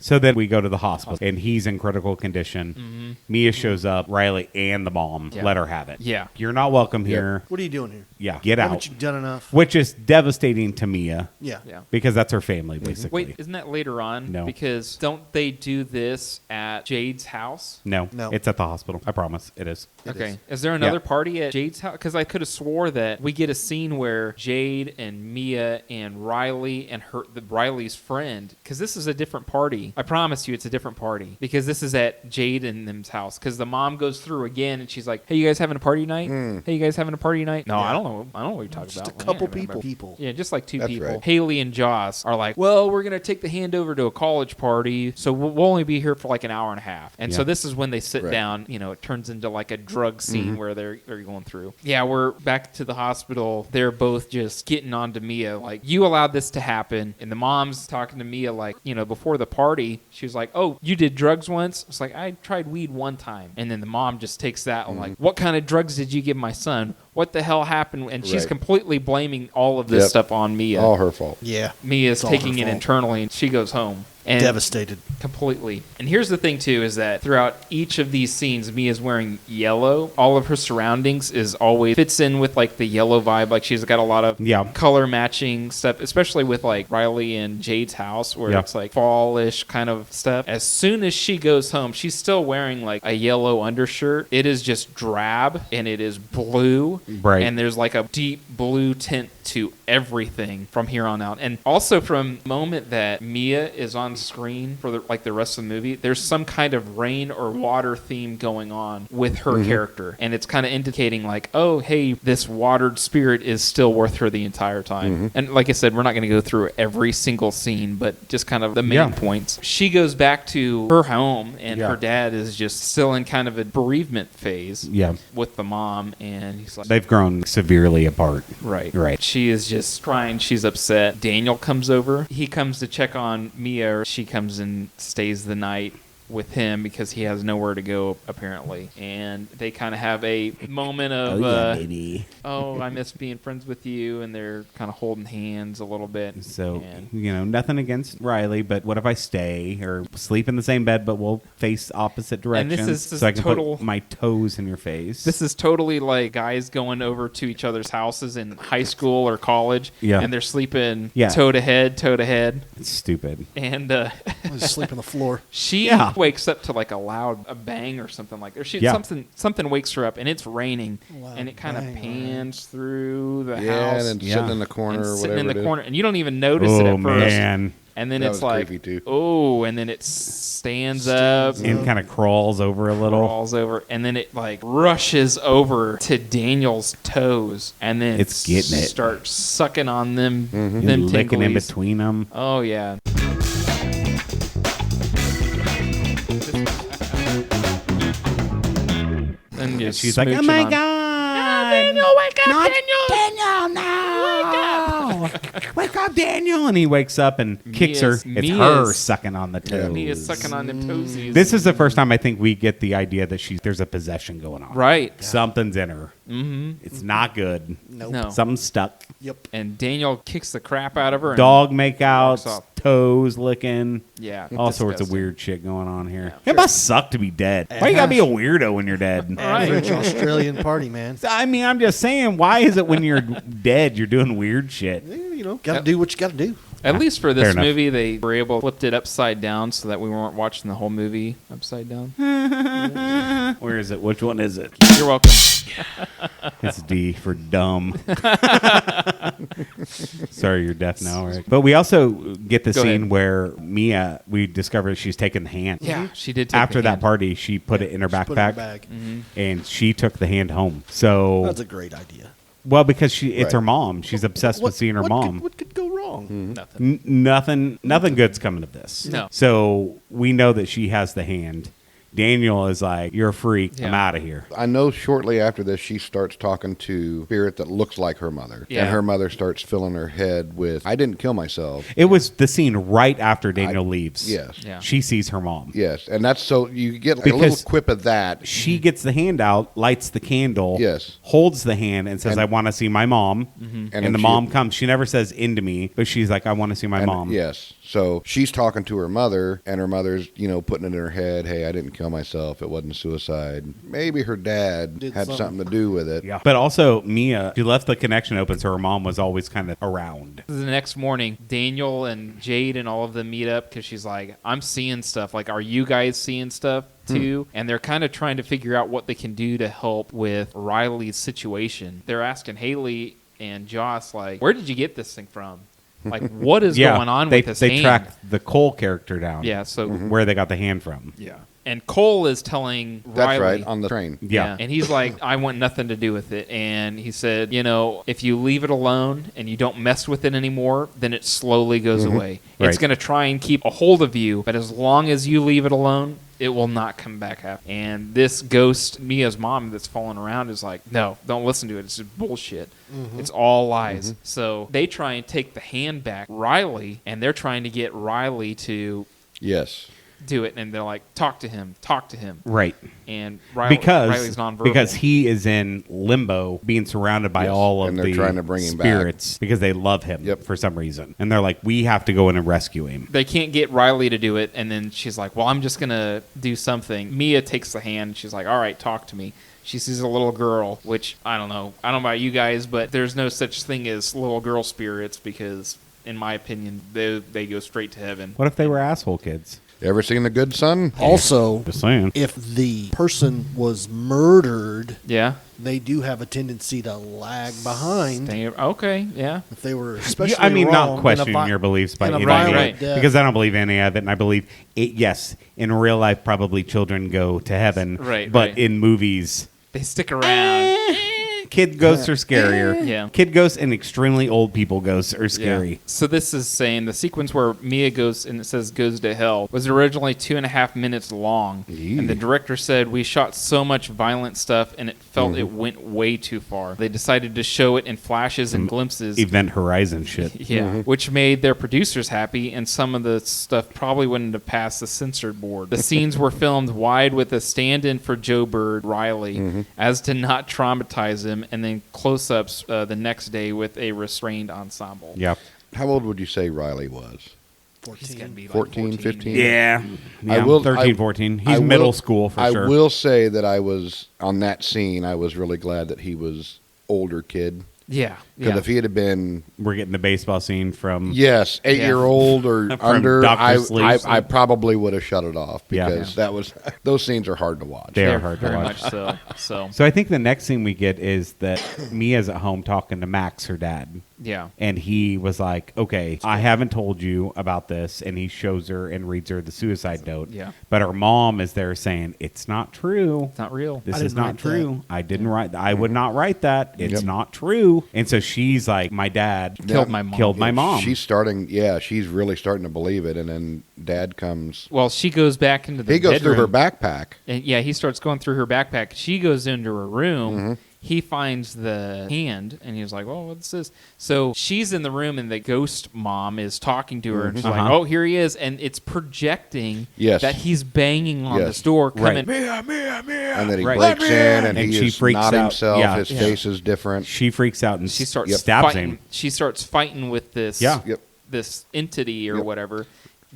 So then we go to the hospital, and he's in critical condition. Mia shows up. Riley and the mom Yeah. let her have it. Yeah. You're not welcome here. What are you doing here? Yeah, get out. Haven't you done enough? Which is devastating to Mia. Yeah. Yeah. Because that's her family, basically. Wait, isn't that later on? No. Because don't they do this at Jade's house? No, No. it's at the hospital. I promise. It is. Okay. is. Is there another Yeah. party at Jade's house? Because I could have swore that we get a scene where Jade and Mia and Riley and Riley's friend, because this is a different party. I promise you, it's a different party because this is at Jade and them's house. Because the mom goes through again and she's like, "Hey, you guys having a party night? Hey, you guys having a party night?" No, I don't know. I don't know what you're talking Just about. a couple I remember. people. Yeah, just like two That's people. right. Haley and Joss are like, "Well, we're gonna take the hand over to a college party, so we'll only be here for like an hour and a half." And so Yeah. this is when they sit Right. down. You know, it turns into like a drug scene where they're going through. Yeah, we're back to the hospital. They're both just getting on to Mia, like, "You allowed this to happen." And the mom's talking to Mia, like, you know, before the party, she was like, "Oh, you did drugs once?" It's like, "I tried weed one time." And then the mom just takes that and like, "What kind of drugs did you give my son? What the hell happened?" And she's Right. completely blaming all of this Yep. stuff on Mia. All her fault. Yeah. Mia's It's all her taking it fault. internally, and she goes home. And Devastated. completely. And here's the thing too, is that throughout each of these scenes, Mia's wearing yellow. All of her surroundings is always fits in with like the yellow vibe. Like she's got a lot of Yeah. color matching stuff, especially with like Riley and Jade's house, where Yeah. it's like fallish kind of stuff. As soon as she goes home, she's still wearing like a yellow undershirt. It is just drab and it is blue. Right. And there's like a deep blue tint to everything from here on out. And also from the moment that Mia is on screen for the rest of the movie, there's some kind of rain or water theme going on with her character. And it's kind of indicating like, oh, hey, this watered spirit is still with her the entire time. And like I said, we're not going to go through every single scene, but just kind of the main Yeah. points. She goes back to her home and Yeah. her dad is just still in kind of a bereavement phase Yeah. with the mom. And he's like, They've grown severely apart. right. Right. She is just crying. She's upset. Daniel comes over. He comes to check on Mia. She comes and stays the night with him because he has nowhere to go, apparently. And they kind of have a moment of, baby. oh, I miss being friends with you. And they're kind of holding hands a little bit. So, And- you know, nothing against Riley, but what if I stay or sleep in the same bed, but we'll face opposite directions this is so I can total- put my toes in your face? This is totally like guys going over to each other's houses in high school or college. Yeah. And they're sleeping Yeah. toe to head. It's stupid. And I was asleep on the floor. she Yeah. wakes up to like a bang or something like that. Yeah. Something wakes her up, and it's raining, Loud and it kind of bang, pans through the Yeah, house. and then Yeah. sitting in the corner and or sitting whatever in the it corner, and you don't even notice it Oh at first. man, And then That it's was like, creepy, too. oh, and then it stands up, and kind of crawls over a little. crawls over, and then it like rushes over to Daniel's toes, and then It's getting it. starts sucking on them, Mm-hmm. them Licking in tinglies. between them. Oh yeah. And just She's like, "Oh smooching my on- god, Daniel, wake up, Not Daniel! no! Wake up, Daniel!" And he wakes up and kicks her. It's Mia's- her sucking on the toes. Me is sucking on them toesies. This is the first time I think we get the idea that there's a possession going on. right. Something's in her. Mm-hmm. It's not good. Nope. No. Something's stuck. Yep. And Daniel kicks the crap out of her. and- Dog walks makeouts, off. toes licking. Yeah. All sorts of disgusting. weird shit going on here. Yeah. It must suck to be dead. Why you gotta be a weirdo when you're dead? Average Australian party, man. I mean, I'm just saying, why is it when you're dead you're doing weird shit? You know, got to do what you got to do. At least for Fair this enough. movie, they were able to flip it upside down so that we weren't watching the whole movie upside down. Where is it? Which one is it? You're welcome. It's D for dumb. Sorry, you're deaf now, Eric. But we also get the Go scene ahead. where Mia, we discover she's taking the hand. Yeah, she did take After the that hand. party, she put it in her Just put it in backpack, the bag. and she took the hand home. So, That's a great idea. well, because it's Right. her mom. She's obsessed with seeing her mom. What could go wrong? Nothing. Nothing good's coming of this. No. So we know that she has the hand. Daniel is like, "You're a freak. I'm Yeah. out of here." I know shortly after this, she starts talking to a spirit that looks like her mother. Yeah. And her mother starts filling her head with, I didn't kill myself. It was the scene right after Daniel leaves. Yes. Yeah. She sees her mom. Yes. And that's so you get like a little Because quip of that. She gets the hand out, lights the candle, Yes. holds the hand, and says, And- "I want to see my mom." And And then the she- mom comes. She never says into me, but she's like, "I want to see my And- mom." Yes. So she's talking to her mother, and her mother's, putting it in her head, hey, I didn't kill myself. It wasn't suicide. Maybe her dad Did had something. something to do with it. Yeah. But also, Mia, she left the connection open, so her mom was always kind of around. The next morning, Daniel and Jade and all of them meet up because she's like, I'm seeing stuff. Like, are you guys seeing stuff too? And they're kind of trying to figure out what they can do to help with Riley's situation. They're asking Haley and Joss, like, where did you get this thing from? Like, what is going on with this They hand? track the Cole character down. Yeah, so Where they got the hand from. yeah. And Cole is telling That's Riley, right, on the train. Yeah. And he's like, I want nothing to do with it. And he said, if you leave it alone and you don't mess with it anymore, then it slowly goes away. It's Right. going to try and keep a hold of you, but as long as you leave it alone, it will not come back up. And this ghost, Mia's mom that's falling around, is like, no, don't listen to it. It's just bullshit. It's all lies. So they try and take the hand back, Riley, and they're trying to get Riley to Yes. do it. And they're like, talk to him. Right. And Riley's nonverbal. Because he is in limbo, being surrounded by Yes, all of and they're the trying to bring him back. spirits because they love him Yep. for some reason, and they're like, "We have to go in and rescue him." They can't get Riley to do it, and then she's like, well, I'm just going to do something. Mia takes the hand. She's like, all right, talk to me. She sees a little girl, which I don't know about you guys, but there's no such thing as little girl spirits because, in my opinion, they go straight to heaven. What if they were asshole kids? You ever seen The Good Son? Also, Just saying. if the person was murdered, Yeah. they do have a tendency to lag behind. Okay, yeah. If they were especially I mean, wrong not in a questioning your beliefs by in a any violent means, death. because I don't believe any of it, and I believe it. Yes, in real life, probably children go to heaven, Right, But right. in movies, They stick around. kid ghosts are scarier. Yeah. Kid ghosts and extremely old people ghosts are scary. Yeah. So this is saying the sequence where Mia goes and it says goes to hell was originally 2.5 minutes long, and the director said we shot so much violent stuff and it felt it went way too far. They decided to show it in flashes and glimpses. Event Horizon shit. Yeah, which made their producers happy, and some of the stuff probably wouldn't have passed the censored board. The scenes were filmed wide with a stand-in for Joe Bird, Riley, as to not traumatize him, and then close-ups the next day with a restrained ensemble. Yep. How old would you say Riley was? He's gotta be like 14, 15? Yeah. I will- 13, I- 14. I He's will- middle school for sure. I will say that I was, on that scene, I was really glad that he was older kid. Yeah. Because if he had been, We're getting the baseball scene from 8-year-old or From under, Dr. Sleep. I probably would have shut it off Yeah. because that was those scenes are hard to watch. They are hard to very watch. much so. So I think the next scene we get is that Mia's at home talking to Max, her dad. Yeah. And he was like, okay, I haven't told you about this. And he shows her and reads her the suicide note. Yeah. But her mom is there saying, it's not true. It's not real. This I is didn't not write true. I didn't write. I would not write that. It's not true. And so she's like, my dad Killed my mom. Killed my mom. She's starting, she's really starting to believe it. And then Dad comes. Well, she goes back into the He goes through her bedroom. backpack. And he starts going through her backpack. She goes into her room. He finds the hand, and he's like, well, what's this? So she's in the room, and the ghost mom is talking to her, and she's like, oh, here he is. And it's projecting that he's banging on this door, coming, Mia, Mia, Mia. And then he Right. breaks in, and And he she is freaks not out. himself. Yeah. His face is different. She freaks out and she starts stabs fighting. him. She starts fighting with this Yeah. Yep. this entity or Yep. whatever,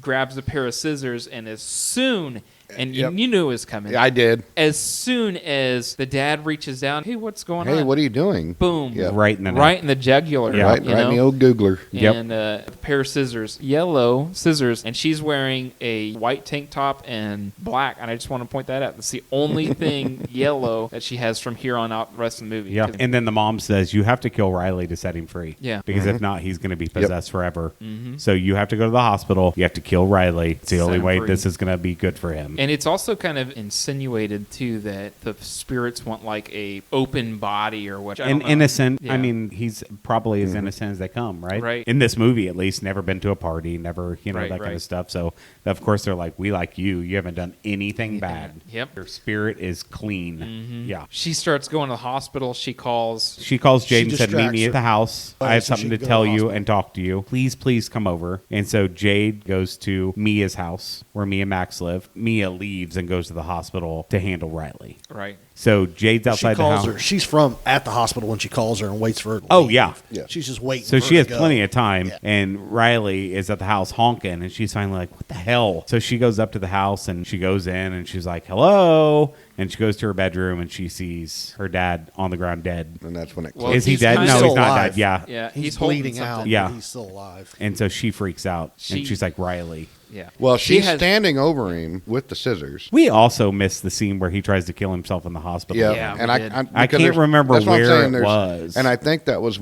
grabs a pair of scissors, and as soon, and Yep. you knew it was coming, Yeah, I did. as soon as the dad reaches down, hey, what's going on? Hey, what are you doing? Boom. Yeah. Right in the neck. Right in the jugular. Yeah. Right, you right in know? the old Googler. Yep. And a pair of scissors, yellow scissors, and she's wearing a white tank top and black. And I just want to point that out. That's the only thing yellow that she has from here on out the rest of the movie. Yeah. And then the mom says, you have to kill Riley to set him free. Yeah. Because if not, he's going to be possessed forever. So you have to go to the hospital. You have to kill Riley. It's the Set only him way free. this is going to be good for him. And it's also kind of insinuated too that the spirits want like a open body or what. I And don't know. innocent. Yeah. I mean, he's probably as innocent as they come, right? Right. In this movie, at least, never been to a party, never, that kind Right. of stuff. So, of course, they're like, we like you. You haven't done anything bad. Yep. Your spirit is clean. Yeah. She starts going to the hospital. She calls. She calls Jade and said, meet distracts me her. at the house. Oh, I have so something she to can go tell to the you hospital. and talk to you. Please come over. And so Jade goes to Mia's house where Mia and Max live. Mia leaves and goes to the hospital to handle Riley. Right. So Jade's She outside the calls house. her. She's at the hospital when she calls her and waits for her to Oh, leave. yeah. Yeah. She's just waiting. So for she her has to go. plenty of time, Yeah. and Riley is at the house honking, and she's finally like, what the hell? So she goes up to the house, and she goes in, and she's like, hello, and she goes to her bedroom, and she sees her dad on the ground dead. And that's when it Well, clicks. Is he he's dead? kind No, of- he's still not alive. dead. Yeah. Yeah. He's holding bleeding out. something. Yeah. But he's still alive. And so she freaks out, and She- she's like, Riley. Yeah. Well, She she's has- standing over him with the scissors. We also missed the scene where he tries to kill himself in the hospital. Yeah, and we did. I I because can't there's- remember that's what I'm where saying, it there's- was. And I think that was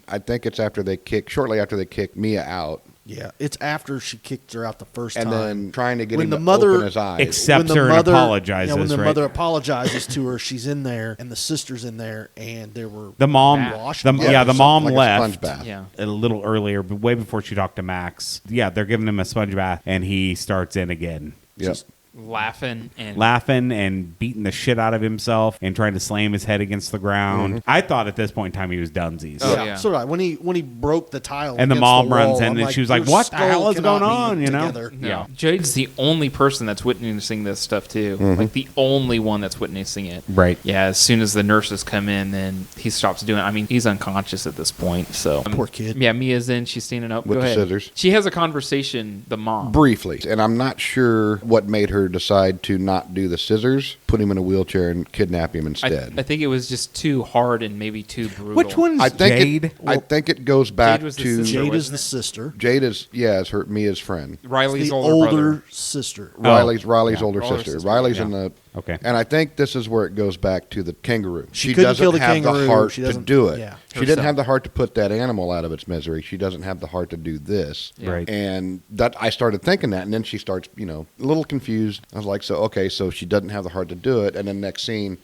I think it's after shortly after they kicked Mia out, Yeah, it's after she kicked her out the first and time. then trying to get When him the to mother open his eyes. Accepts When the her mother- and apologizes, Yeah, when the right? mother apologizes to her, she's in there, and the sister's in there, and there were The mom, washed the, them yeah, up the or mom like a left sponge bath. Yeah. a little earlier, but way before she talked to Max. Yeah, they're giving him a sponge bath, and he starts in again. Yep. Laughing and Laughing and beating the shit out of himself and trying to slam his head against the ground. I thought at this point in time he was dunsies. Oh, yeah. yeah. So when he broke the tile And the against mom wall, runs in I'm and she was like, "Your "What the hell skull is going cannot on?" be You know? together." No. Yeah. Jade's the only person that's witnessing this stuff too. Like the only one that's witnessing it. Right. Yeah. As soon as the nurses come in, then he stops doing it. I mean, he's unconscious at this point. So Poor kid. Yeah. Mia's in. She's standing up. With Go the ahead. scissors. She has a conversation. The mom. briefly, and I'm not sure what made her decide to not do the scissors, put him in a wheelchair, and kidnap him I instead. think it was just too hard and maybe too brutal. Which one's I think Jade? I think it goes back was the to sister. Jade is wasn't the it? sister. Jade is Mia's friend. Riley's The older, older brother. sister. Riley's Yeah. older Older sister. sister, Riley's yeah. in the Okay. And I think this is where it goes back to the kangaroo. She couldn't doesn't kill the have kangaroo. the heart She to doesn't- do it. yeah, she didn't herself. have the heart to put that animal out of its misery. She doesn't have the heart to do this. Yeah. Right. And that I started thinking that, and then she starts, a little confused. I was like, so she doesn't have the heart to do it. And then next scene,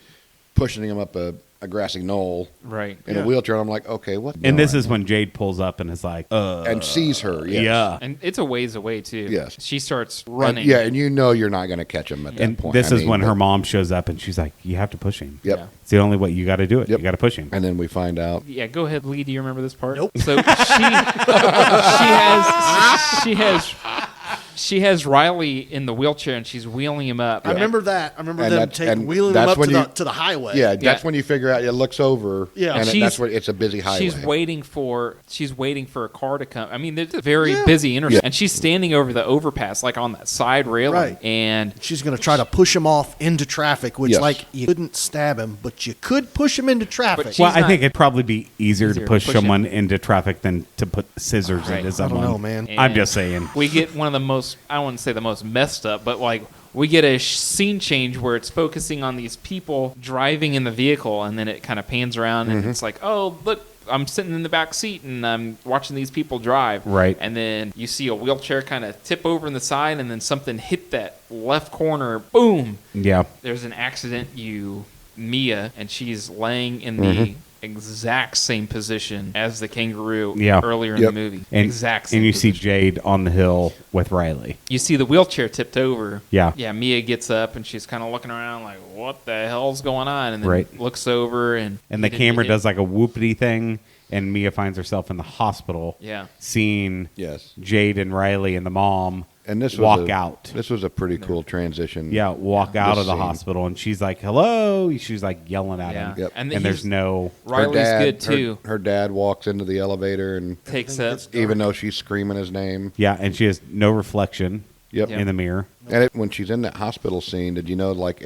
pushing him up a grassy knoll Right. in a wheelchair. And I'm like, okay, what? And this is when Jade pulls up and is like, and sees her. Yes. yeah. And it's a ways away too. Yes. She starts And, running. yeah, and you're not going to catch him at that And point. this I is mean, when but- her mom shows up and she's like, you have to push him. Yep. Yeah. It's the only way. You got to do it. Yep. You got to push him. And then we find out. Yeah, go ahead, Lee. Do you remember this part? Nope. So she she has Riley in the wheelchair and she's wheeling him up. I remember that. I remember And them that's- and wheeling them that's up when to the highway. Yeah, that's when you figure out it looks over. Yeah. and She's- that's what it's a busy highway. She's waiting for a car to come. I mean, there's a very busy intersection, and she's standing over the overpass, like on that side railing, Right. and She's going to try to push him off into traffic, which, Yes. like, you couldn't stab him, but you could push him into traffic. But Well, she's I not- think it'd probably be easier to push push someone into traffic than to put scissors Right. into I someone. know, man. I'm just saying. we get one of the most, I wouldn't say the most messed up, but like we get a scene change where it's focusing on these people driving in the vehicle, and then it kind of pans around, and it's like, oh, look, I'm sitting in the back seat and I'm watching these people drive. Right. And then you see a wheelchair kind of tip over in the side, and then something hit that left corner. Boom. Yeah. There's an accident. Mia, and she's laying in the exact same position as the kangaroo earlier in the movie. And, exact same and you see position. Jade on the hill with Riley. You see the wheelchair tipped over. Yeah. Yeah, Mia gets up and she's kind of looking around like, what the hell's going on? And then Right. looks over and And the he didn't camera get hit. does like a whoopity thing, and Mia finds herself in the hospital. Yeah. Seeing Yes. Jade and Riley and the mom And this walk was out. This was a pretty cool transition. Yeah, walk out This of the scene. hospital, and she's like, "Hello!" She's like yelling at Yeah. him, Yep. and he's- there's no. Riley's good too. Her dad walks into the elevator and Takes up. even though she's screaming his name. Yeah, and she has no reflection Yep. in the mirror. And when she's in that hospital scene, did you know like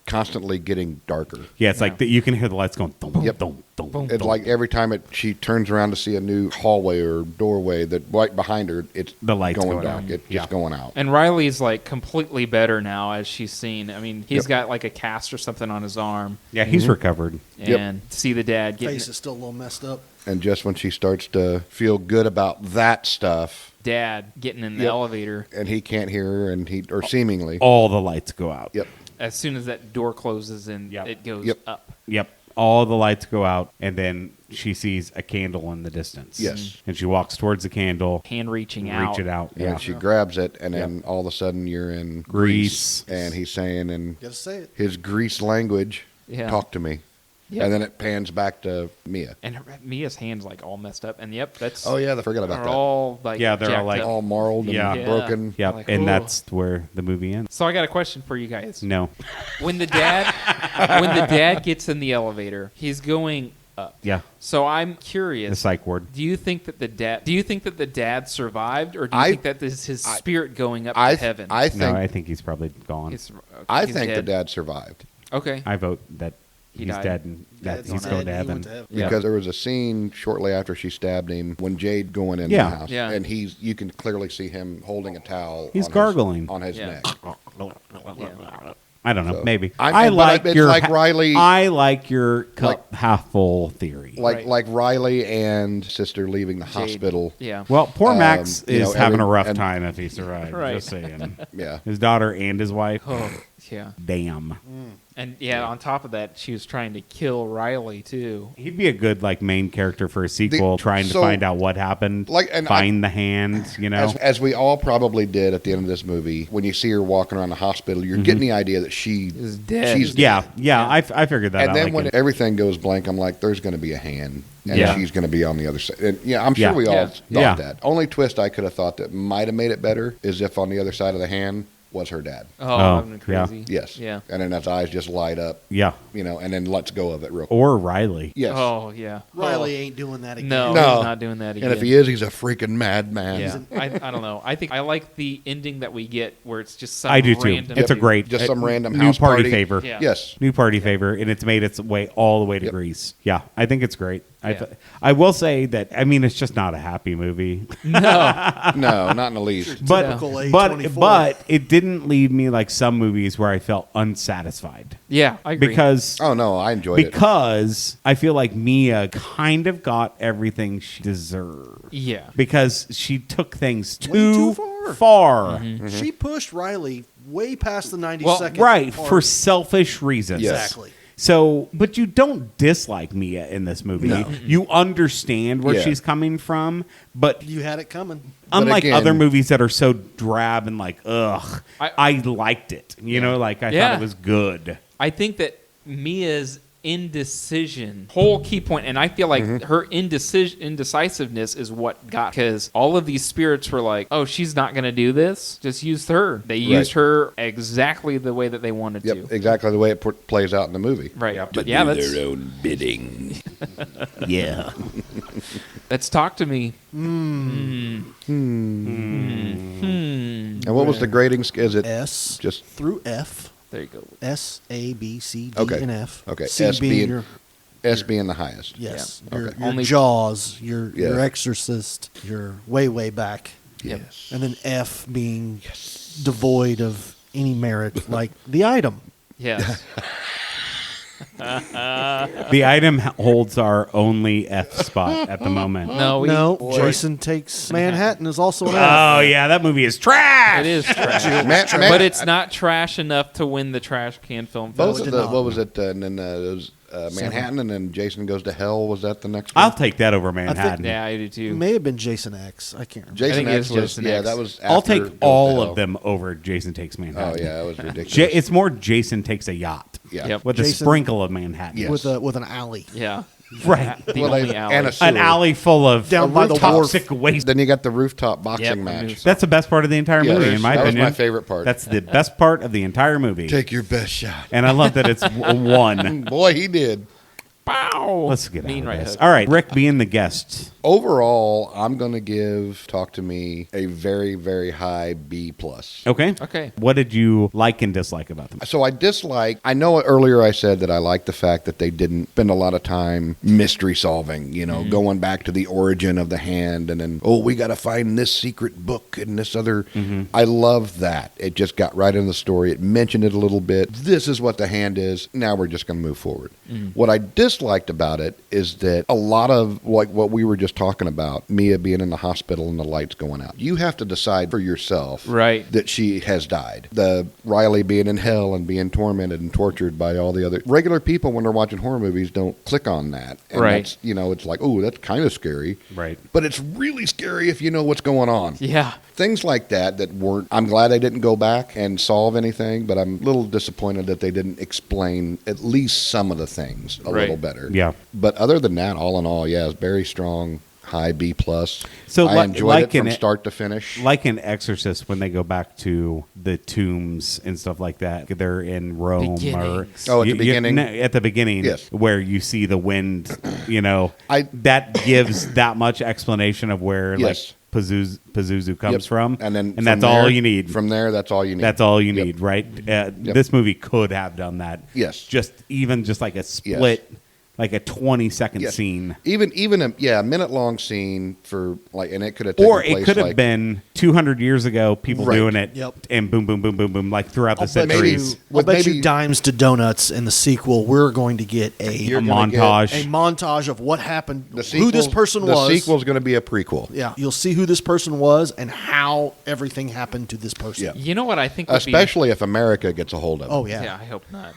constantly getting darker? Yeah, it's like you can hear the lights going. Thump, Yep. thump, thump, thump, It's thump. like every time she turns around to see a new hallway or doorway, that right behind her, it's The light's going going dark. out. It's Yeah. just going out. And Riley's like completely better now as she's seen. I mean, he's Yep. got like a cast or something on his arm. Yeah, he's recovered. Yep. And see the dad getting Face is still a little messed up. And just when she starts to feel good about that stuff, dad getting in the Yep. elevator. and he can't hear her, or seemingly. All the lights go out. Yep. As soon as that door closes and Yep. it goes Yep. up. Yep. All the lights go out, and then she sees a candle in the distance. Yes. And she walks towards the candle, Hand reaching out. reach it out. And Yeah. she grabs it, and then all of a sudden you're in Grease. and he's saying in You gotta say it. his Grease language, Yeah. "Talk to me." Yep. And then it pans back to Mia. And Mia's hand's like all messed up. And yep, that's Oh yeah, I forgot about are that. all like Yeah, they're all jacked like- up. All marled and Yeah. Yeah. broken. Yep. Like, and ooh. that's where the movie ends. So I got a question for you guys. No. When the dad gets in the elevator, he's going up. Yeah. So I'm The curious. psych ward. Do you think that the dad survived, or do you I- think that this is his spirit going up I to heaven? I think No, I think he's probably gone. He's- I he's think the dead. dad survived Okay. I vote that He he's died. dead and that Dad's he's dead, going to he heaven. went to heaven. Yeah. because there was a scene shortly after she stabbed him when Jade going in Yeah. the house, Yeah. and you can clearly see him holding a towel. He's on gargling. on his Yeah. neck. Yeah. I don't know. So, Maybe. I- I but like it's your like Riley- I like your cup Like- half full theory. Right. Like Riley and sister leaving the hospital. Yeah. Well, poor Max you is know, having a every- rough and- time if he survived. Right. Just saying. Yeah. His daughter and his wife. Oh, yeah. Damn. And yeah, on top of that, she was trying to kill Riley too. He'd be a good like main character for a sequel, trying to so- find out what happened, and find the hand. You know, As we all probably did at the end of this movie, when you see her walking around the hospital, you're getting the idea that she Is dead. She's yeah. I figured that and out. then like when it- everything goes blank, I'm like, there's going to be a hand, and Yeah. she's going to be on the other side. And yeah, I'm sure Yeah. we all Yeah. thought Yeah. that. Only twist I could have thought that might have made it better is if on the other side of the hand was her dad. Oh, Oh, that'd been yeah. crazy. Yes. Yeah. And then his eyes just light up, yeah, and then lets go of it real quick. or Riley. Yes. Oh, yeah. Riley ain't doing that again. No, No. he's not doing that again. And if he is, he's a freaking madman. yeah, I don't know. I think I like the ending that we get where it's just some I do too. random. It's a great, Just some random new house party party. favor. Yeah. Yes. New party favor, and it's made its way all the way to Yep. Greece. Yeah, I think it's great. Yeah. I will say that it's just not a happy movie, No, No, not in the least. but Typical but A24. but it didn't leave me like some movies where I felt unsatisfied yeah, I agree. because Oh no, I enjoyed it. because I feel like Mia kind of got everything she deserved yeah, because she took things Way too too far. Mm-hmm. She pushed Riley way past the 90 Well, second right, part. for selfish reasons. Yes. Exactly. So, but you don't dislike Mia in this movie. No. You understand where Yeah. she's coming from, but You had it coming. unlike again- other movies that are so drab and like, ugh, I- I liked it. You know, like I Yeah. thought it was good. I think that Mia's indecision, whole key point, and I feel like her indecisiveness is what got, because all of these spirits were like, oh, she's not going to do this, just use her. They used her exactly the way that they wanted to. Exactly the way it plays out in the movie. Right. Yep. But yeah, that's their own bidding. Yeah. let's talk to me. And what was the grading? Is it S just through F. There you go. S, A, B, C, D, Okay. and F. Okay. C S being being your S being the highest? yes, Yeah. your, Okay. your Only- Jaws, your Yeah. Exorcist, your way back, Yes. and then F being devoid of any merit, like the item. Yes. The item holds our only F spot at the moment. No, No, Jason Takes Manhattan is also an F. Oh yeah, that movie is trash. it is trash. But it's not trash enough to win the trash can film Both it of did the not. what was it? And then it was Manhattan, and then Jason Goes to Hell. Was that the next one? I'll take that over Manhattan. Yeah, I do too. It may have been Jason X. I can't remember. Jason I think it X was was Jason yeah. X. That was. I'll after take Goes to all Hell. of them over Jason Takes Manhattan. Oh yeah, that was ridiculous. It's more Jason Takes a Yacht Yeah. Yep. with a Jason- sprinkle of Manhattan. Yes. with an alley. Yeah. Right. The Well, only alley. and a An sewer. alley full of Down by the toxic waste. Then you got the rooftop boxing Yep, match. That's the best part of the entire Yes. movie, in my That was opinion. my favorite part. That's the best part of the entire movie. Take your best shot. And I love that it's one. Boy, he did. Pow! Let's get Mean out right of this. hook. All right, Rick being the guest. Overall, I'm going to give Talk to Me a very, very high B+. Okay. Okay. What did you like and dislike about them? So I know earlier I said that I liked the fact that they didn't spend a lot of time mystery solving, going back to the origin of the hand and then, we got to find this secret book and this other. I love that. It just got right in the story. It mentioned it a little bit. This is what the hand is. Now we're just going to move forward. What I disliked about it is that a lot of like what we were just talking about, Mia being in the hospital and the lights going out. You have to decide for yourself Right. that she has died. The Riley being in hell and being tormented and tortured by all the other regular people when they're watching horror movies don't click on that. And Right. that's, it's like, oh, that's kind of scary. Right. But it's really scary if you know what's going on. Yeah. Things like that weren't. I'm glad they didn't go back and solve anything, but I'm a little disappointed that they didn't explain at least some of the things a Right. little better. Yeah. But other than that, all in all, yeah, it's very strong, high B+. So I enjoyed like it from in start to finish. Like in Exorcist, when they go back to the tombs and stuff like that, they're in Rome Beginnings. Oh, at the beginning? at the beginning, Yes. where you see the wind, I- that gives that much explanation of where Yes. like Pazuzu comes Yep. from, and then from that's there- all you need. From there, that's all you need. That's all you Yep. need, right? This movie could have done that. Yes. just like a split, like a 20-second Yes. scene. Even a minute-long scene for like, and it could have taken Or it place could have like, been 200 years ago, people Right. doing it, Yep. and boom, boom, boom, boom, boom, like throughout the I'll bet you, centuries. I'll bet maybe- you dimes to donuts in the sequel. We're going to get a You're gonna montage. montage of what happened, the who this sequel's- person the was. sequel's going to be a prequel. Yeah, you'll see who this person was and how everything happened to this person. Yeah. You know what I think would Especially if America gets a hold of it. Oh be... yeah. Yeah, I hope not.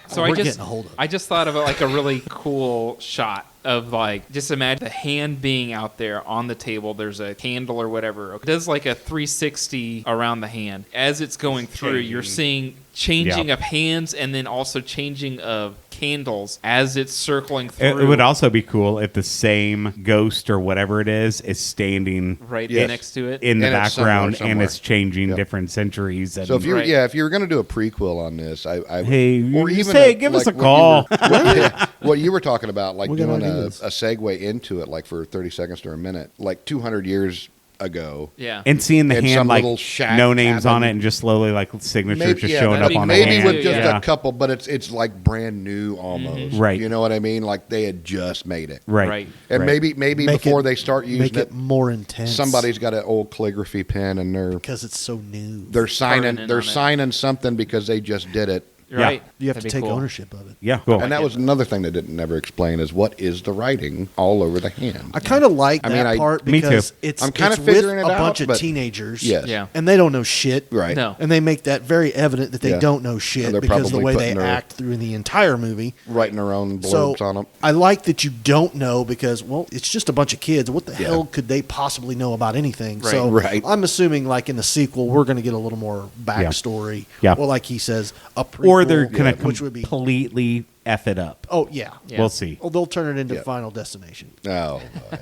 So We're getting a hold of it. I just thought of like a really cool shot of like, just imagine the hand being out there on the table. There's a candle or whatever. It does like a 360 around the hand. As it's going through, you're seeing changing Yeah. of hands and then also changing of candles as it's circling through. It would also be cool if the same ghost or whatever it is standing right Yes. next to it. in the And it's background, somewhere. and it's changing Yep. different centuries. And So if you Right. if you were going to do a prequel on this, I Hey, or just even say, give us a what you call. were- what you were talking about, like We got doing a ideas. segue into it, like for 30 seconds to a minute, like 200 years ago. Yeah. and seeing the In hand some like little shack no names on cabin. it, and just slowly like signatures just yeah, showing that'd up be on cool. the maybe hand. with just yeah. a couple, but it's like brand new almost. Right. You know what I mean? Like they had just made it. Right. Right. And Right. maybe Make before it- they start using Make it more intense. somebody's got an old calligraphy pen and because it's so new. they're signing Burning they're on it. signing something because they just did it. Right. You have to That'd be take cool. ownership of it. Yeah, cool. And that was another thing they didn't never explain is what is the writing all over the hand. I kind of like I mean, that part Me too. because it's I'm kinda it's with figuring it a out, bunch of but- teenagers. Yes. Yeah. and they don't know shit. Right. No. And they make that very evident that they Yeah. don't know shit And they're because of the probably way they putting their- act through the entire movie. Writing their own So blurbs on them. I like that you don't know because, well, it's just a bunch of kids. What the Yeah. hell could they possibly know about anything? Right. So Right. I'm assuming, like in the sequel, we're going to get a little more backstory. Yeah. Or like he says, a prequel, Or they're going to which would be completely F it up. Oh yeah. Yeah. We'll see. Oh, they'll turn it into Yep. Final Destination. No,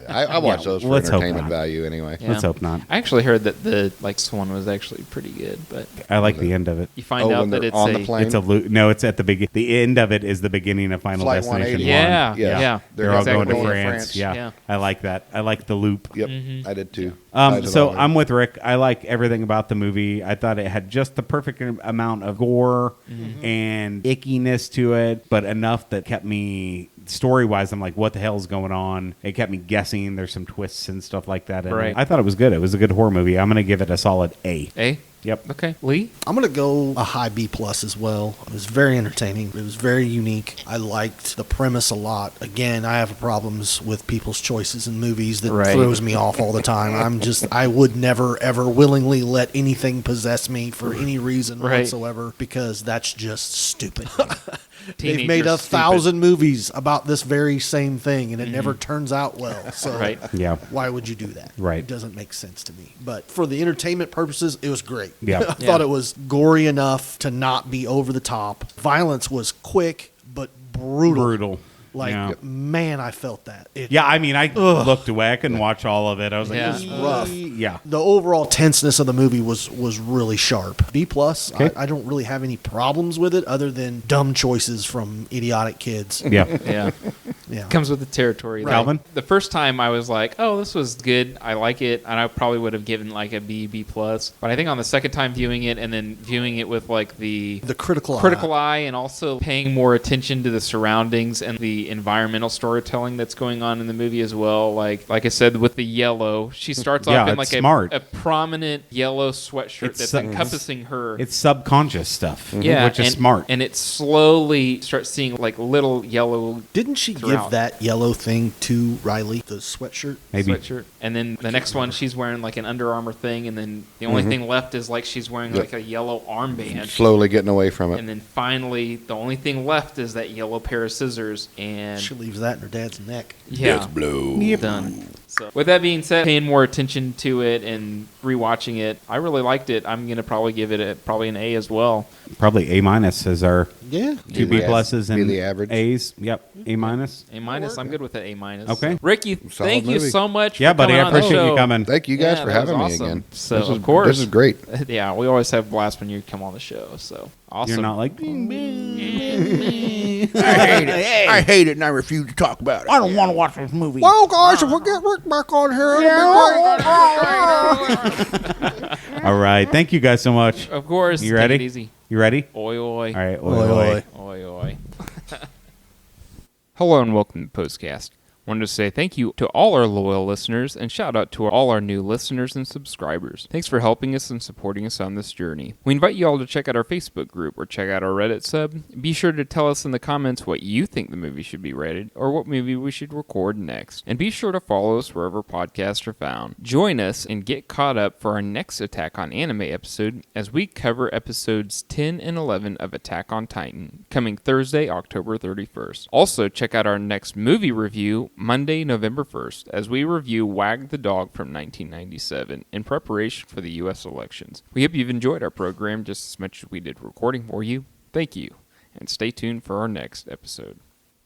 I watch those for let's hope entertainment not. value anyway. Yeah. Let's hope not. I actually heard that the one was actually pretty good, but I like the end of it. you find out when that they're it's on a the plane. It's a no. It's at the beginning. The end of it is the beginning of Final Flight Destination 180. 1. yeah, Yeah. yeah. They're all going to Exactly. France. Yeah. Yeah. I like that. I like the loop. Yep, I did too. Ties it So all in. I'm with Rick. I like everything about the movie. I thought it had just the perfect amount of gore and ickiness to it, but enough that kept me story-wise. I'm like, what the hell is going on? It kept me guessing. There's some twists and stuff like that. In Right. it. I thought it was good. It was a good horror movie. I'm going to give it a solid A. A? Yep. Okay. Lee? I'm gonna go a high B+ as well. It was very entertaining. It was very unique. I liked the premise a lot. Again, I have problems with people's choices in movies that Right. throws me off all the time. I would never ever willingly let anything possess me for any reason Right. whatsoever, because that's just stupid. They've Teenagers made stupid. 1,000 movies about this very same thing, and it never turns out well. So Right. Yeah. why would you do that? Right. It doesn't make sense to me. But for the entertainment purposes, it was great. Yeah. I thought it was gory enough to not be over the top. Violence was quick but brutal. Like, Yeah. man, I felt that. Yeah, I mean, I looked away. I couldn't watch all of it. I was like, Yeah. It was rough. Yeah. The overall tenseness of the movie was really sharp. B+. Okay. I don't really have any problems with it other than dumb choices from idiotic kids. Yeah. Yeah. Yeah. Comes with the territory. Right. Calvin? The first time I was like, oh, this was good. I like it. And I probably would have given like a B+. But I think on the second time viewing it and then viewing it with like the The critical eye and also paying more attention to the surroundings and the environmental storytelling that's going on in the movie as well. Like I said, with the yellow, she starts Yeah, off in it's like smart. a prominent yellow sweatshirt It's that's so- encompassing her. It's subconscious stuff, Yeah, which is and- smart. And it slowly starts seeing like little yellow Didn't she throughout. give that yellow thing to Riley, the sweatshirt? Maybe. sweatshirt. And then the next one, she's wearing like an Under Armour thing, and then the only thing left is like she's wearing like a yellow armband. Slowly getting away from it. And then finally, the only thing left is that yellow pair of scissors, and She leaves that in her dad's neck. yeah, done. So, with that being said, paying more attention to it and rewatching it, I really liked it. I'm gonna probably give it probably an A as well. Probably A- as our Yeah. two B the av- pluses be and the average. A's. Yep, A-. A minus. I'm good with that A minus. Okay. Ricky, Solid thank you movie. so much. Yeah, for buddy, coming I on the appreciate you show. coming. Thank you guys Yeah, for that was having me awesome. again. So, this is, of course. this is great. Yeah, we always have a blast when you come on the show. So awesome. You're not like, I hate it and I refuse to talk about it. I don't want to watch this movie. Well, guys, if we get Rick back on here, all right. Thank you guys so much. Of course. You Take ready? it easy. You ready? Oi, oi. All right. Oi, oi. Oi, oi. Hello and welcome to Postcast. Wanted to say thank you to all our loyal listeners and shout out to all our new listeners and subscribers. Thanks for helping us and supporting us on this journey. We invite you all to check out our Facebook group or check out our Reddit sub. Be sure to tell us in the comments what you think the movie should be rated or what movie we should record next. And be sure to follow us wherever podcasts are found. Join us and get caught up for our next Attack on Anime episode as we cover episodes 10 and 11 of Attack on Titan, coming Thursday, October 31st. Also, check out our next movie review Monday, November 1st, as we review Wag the Dog from 1997 in preparation for the U.S. elections. We hope you've enjoyed our program just as much as we did recording for you. Thank you, and stay tuned for our next episode.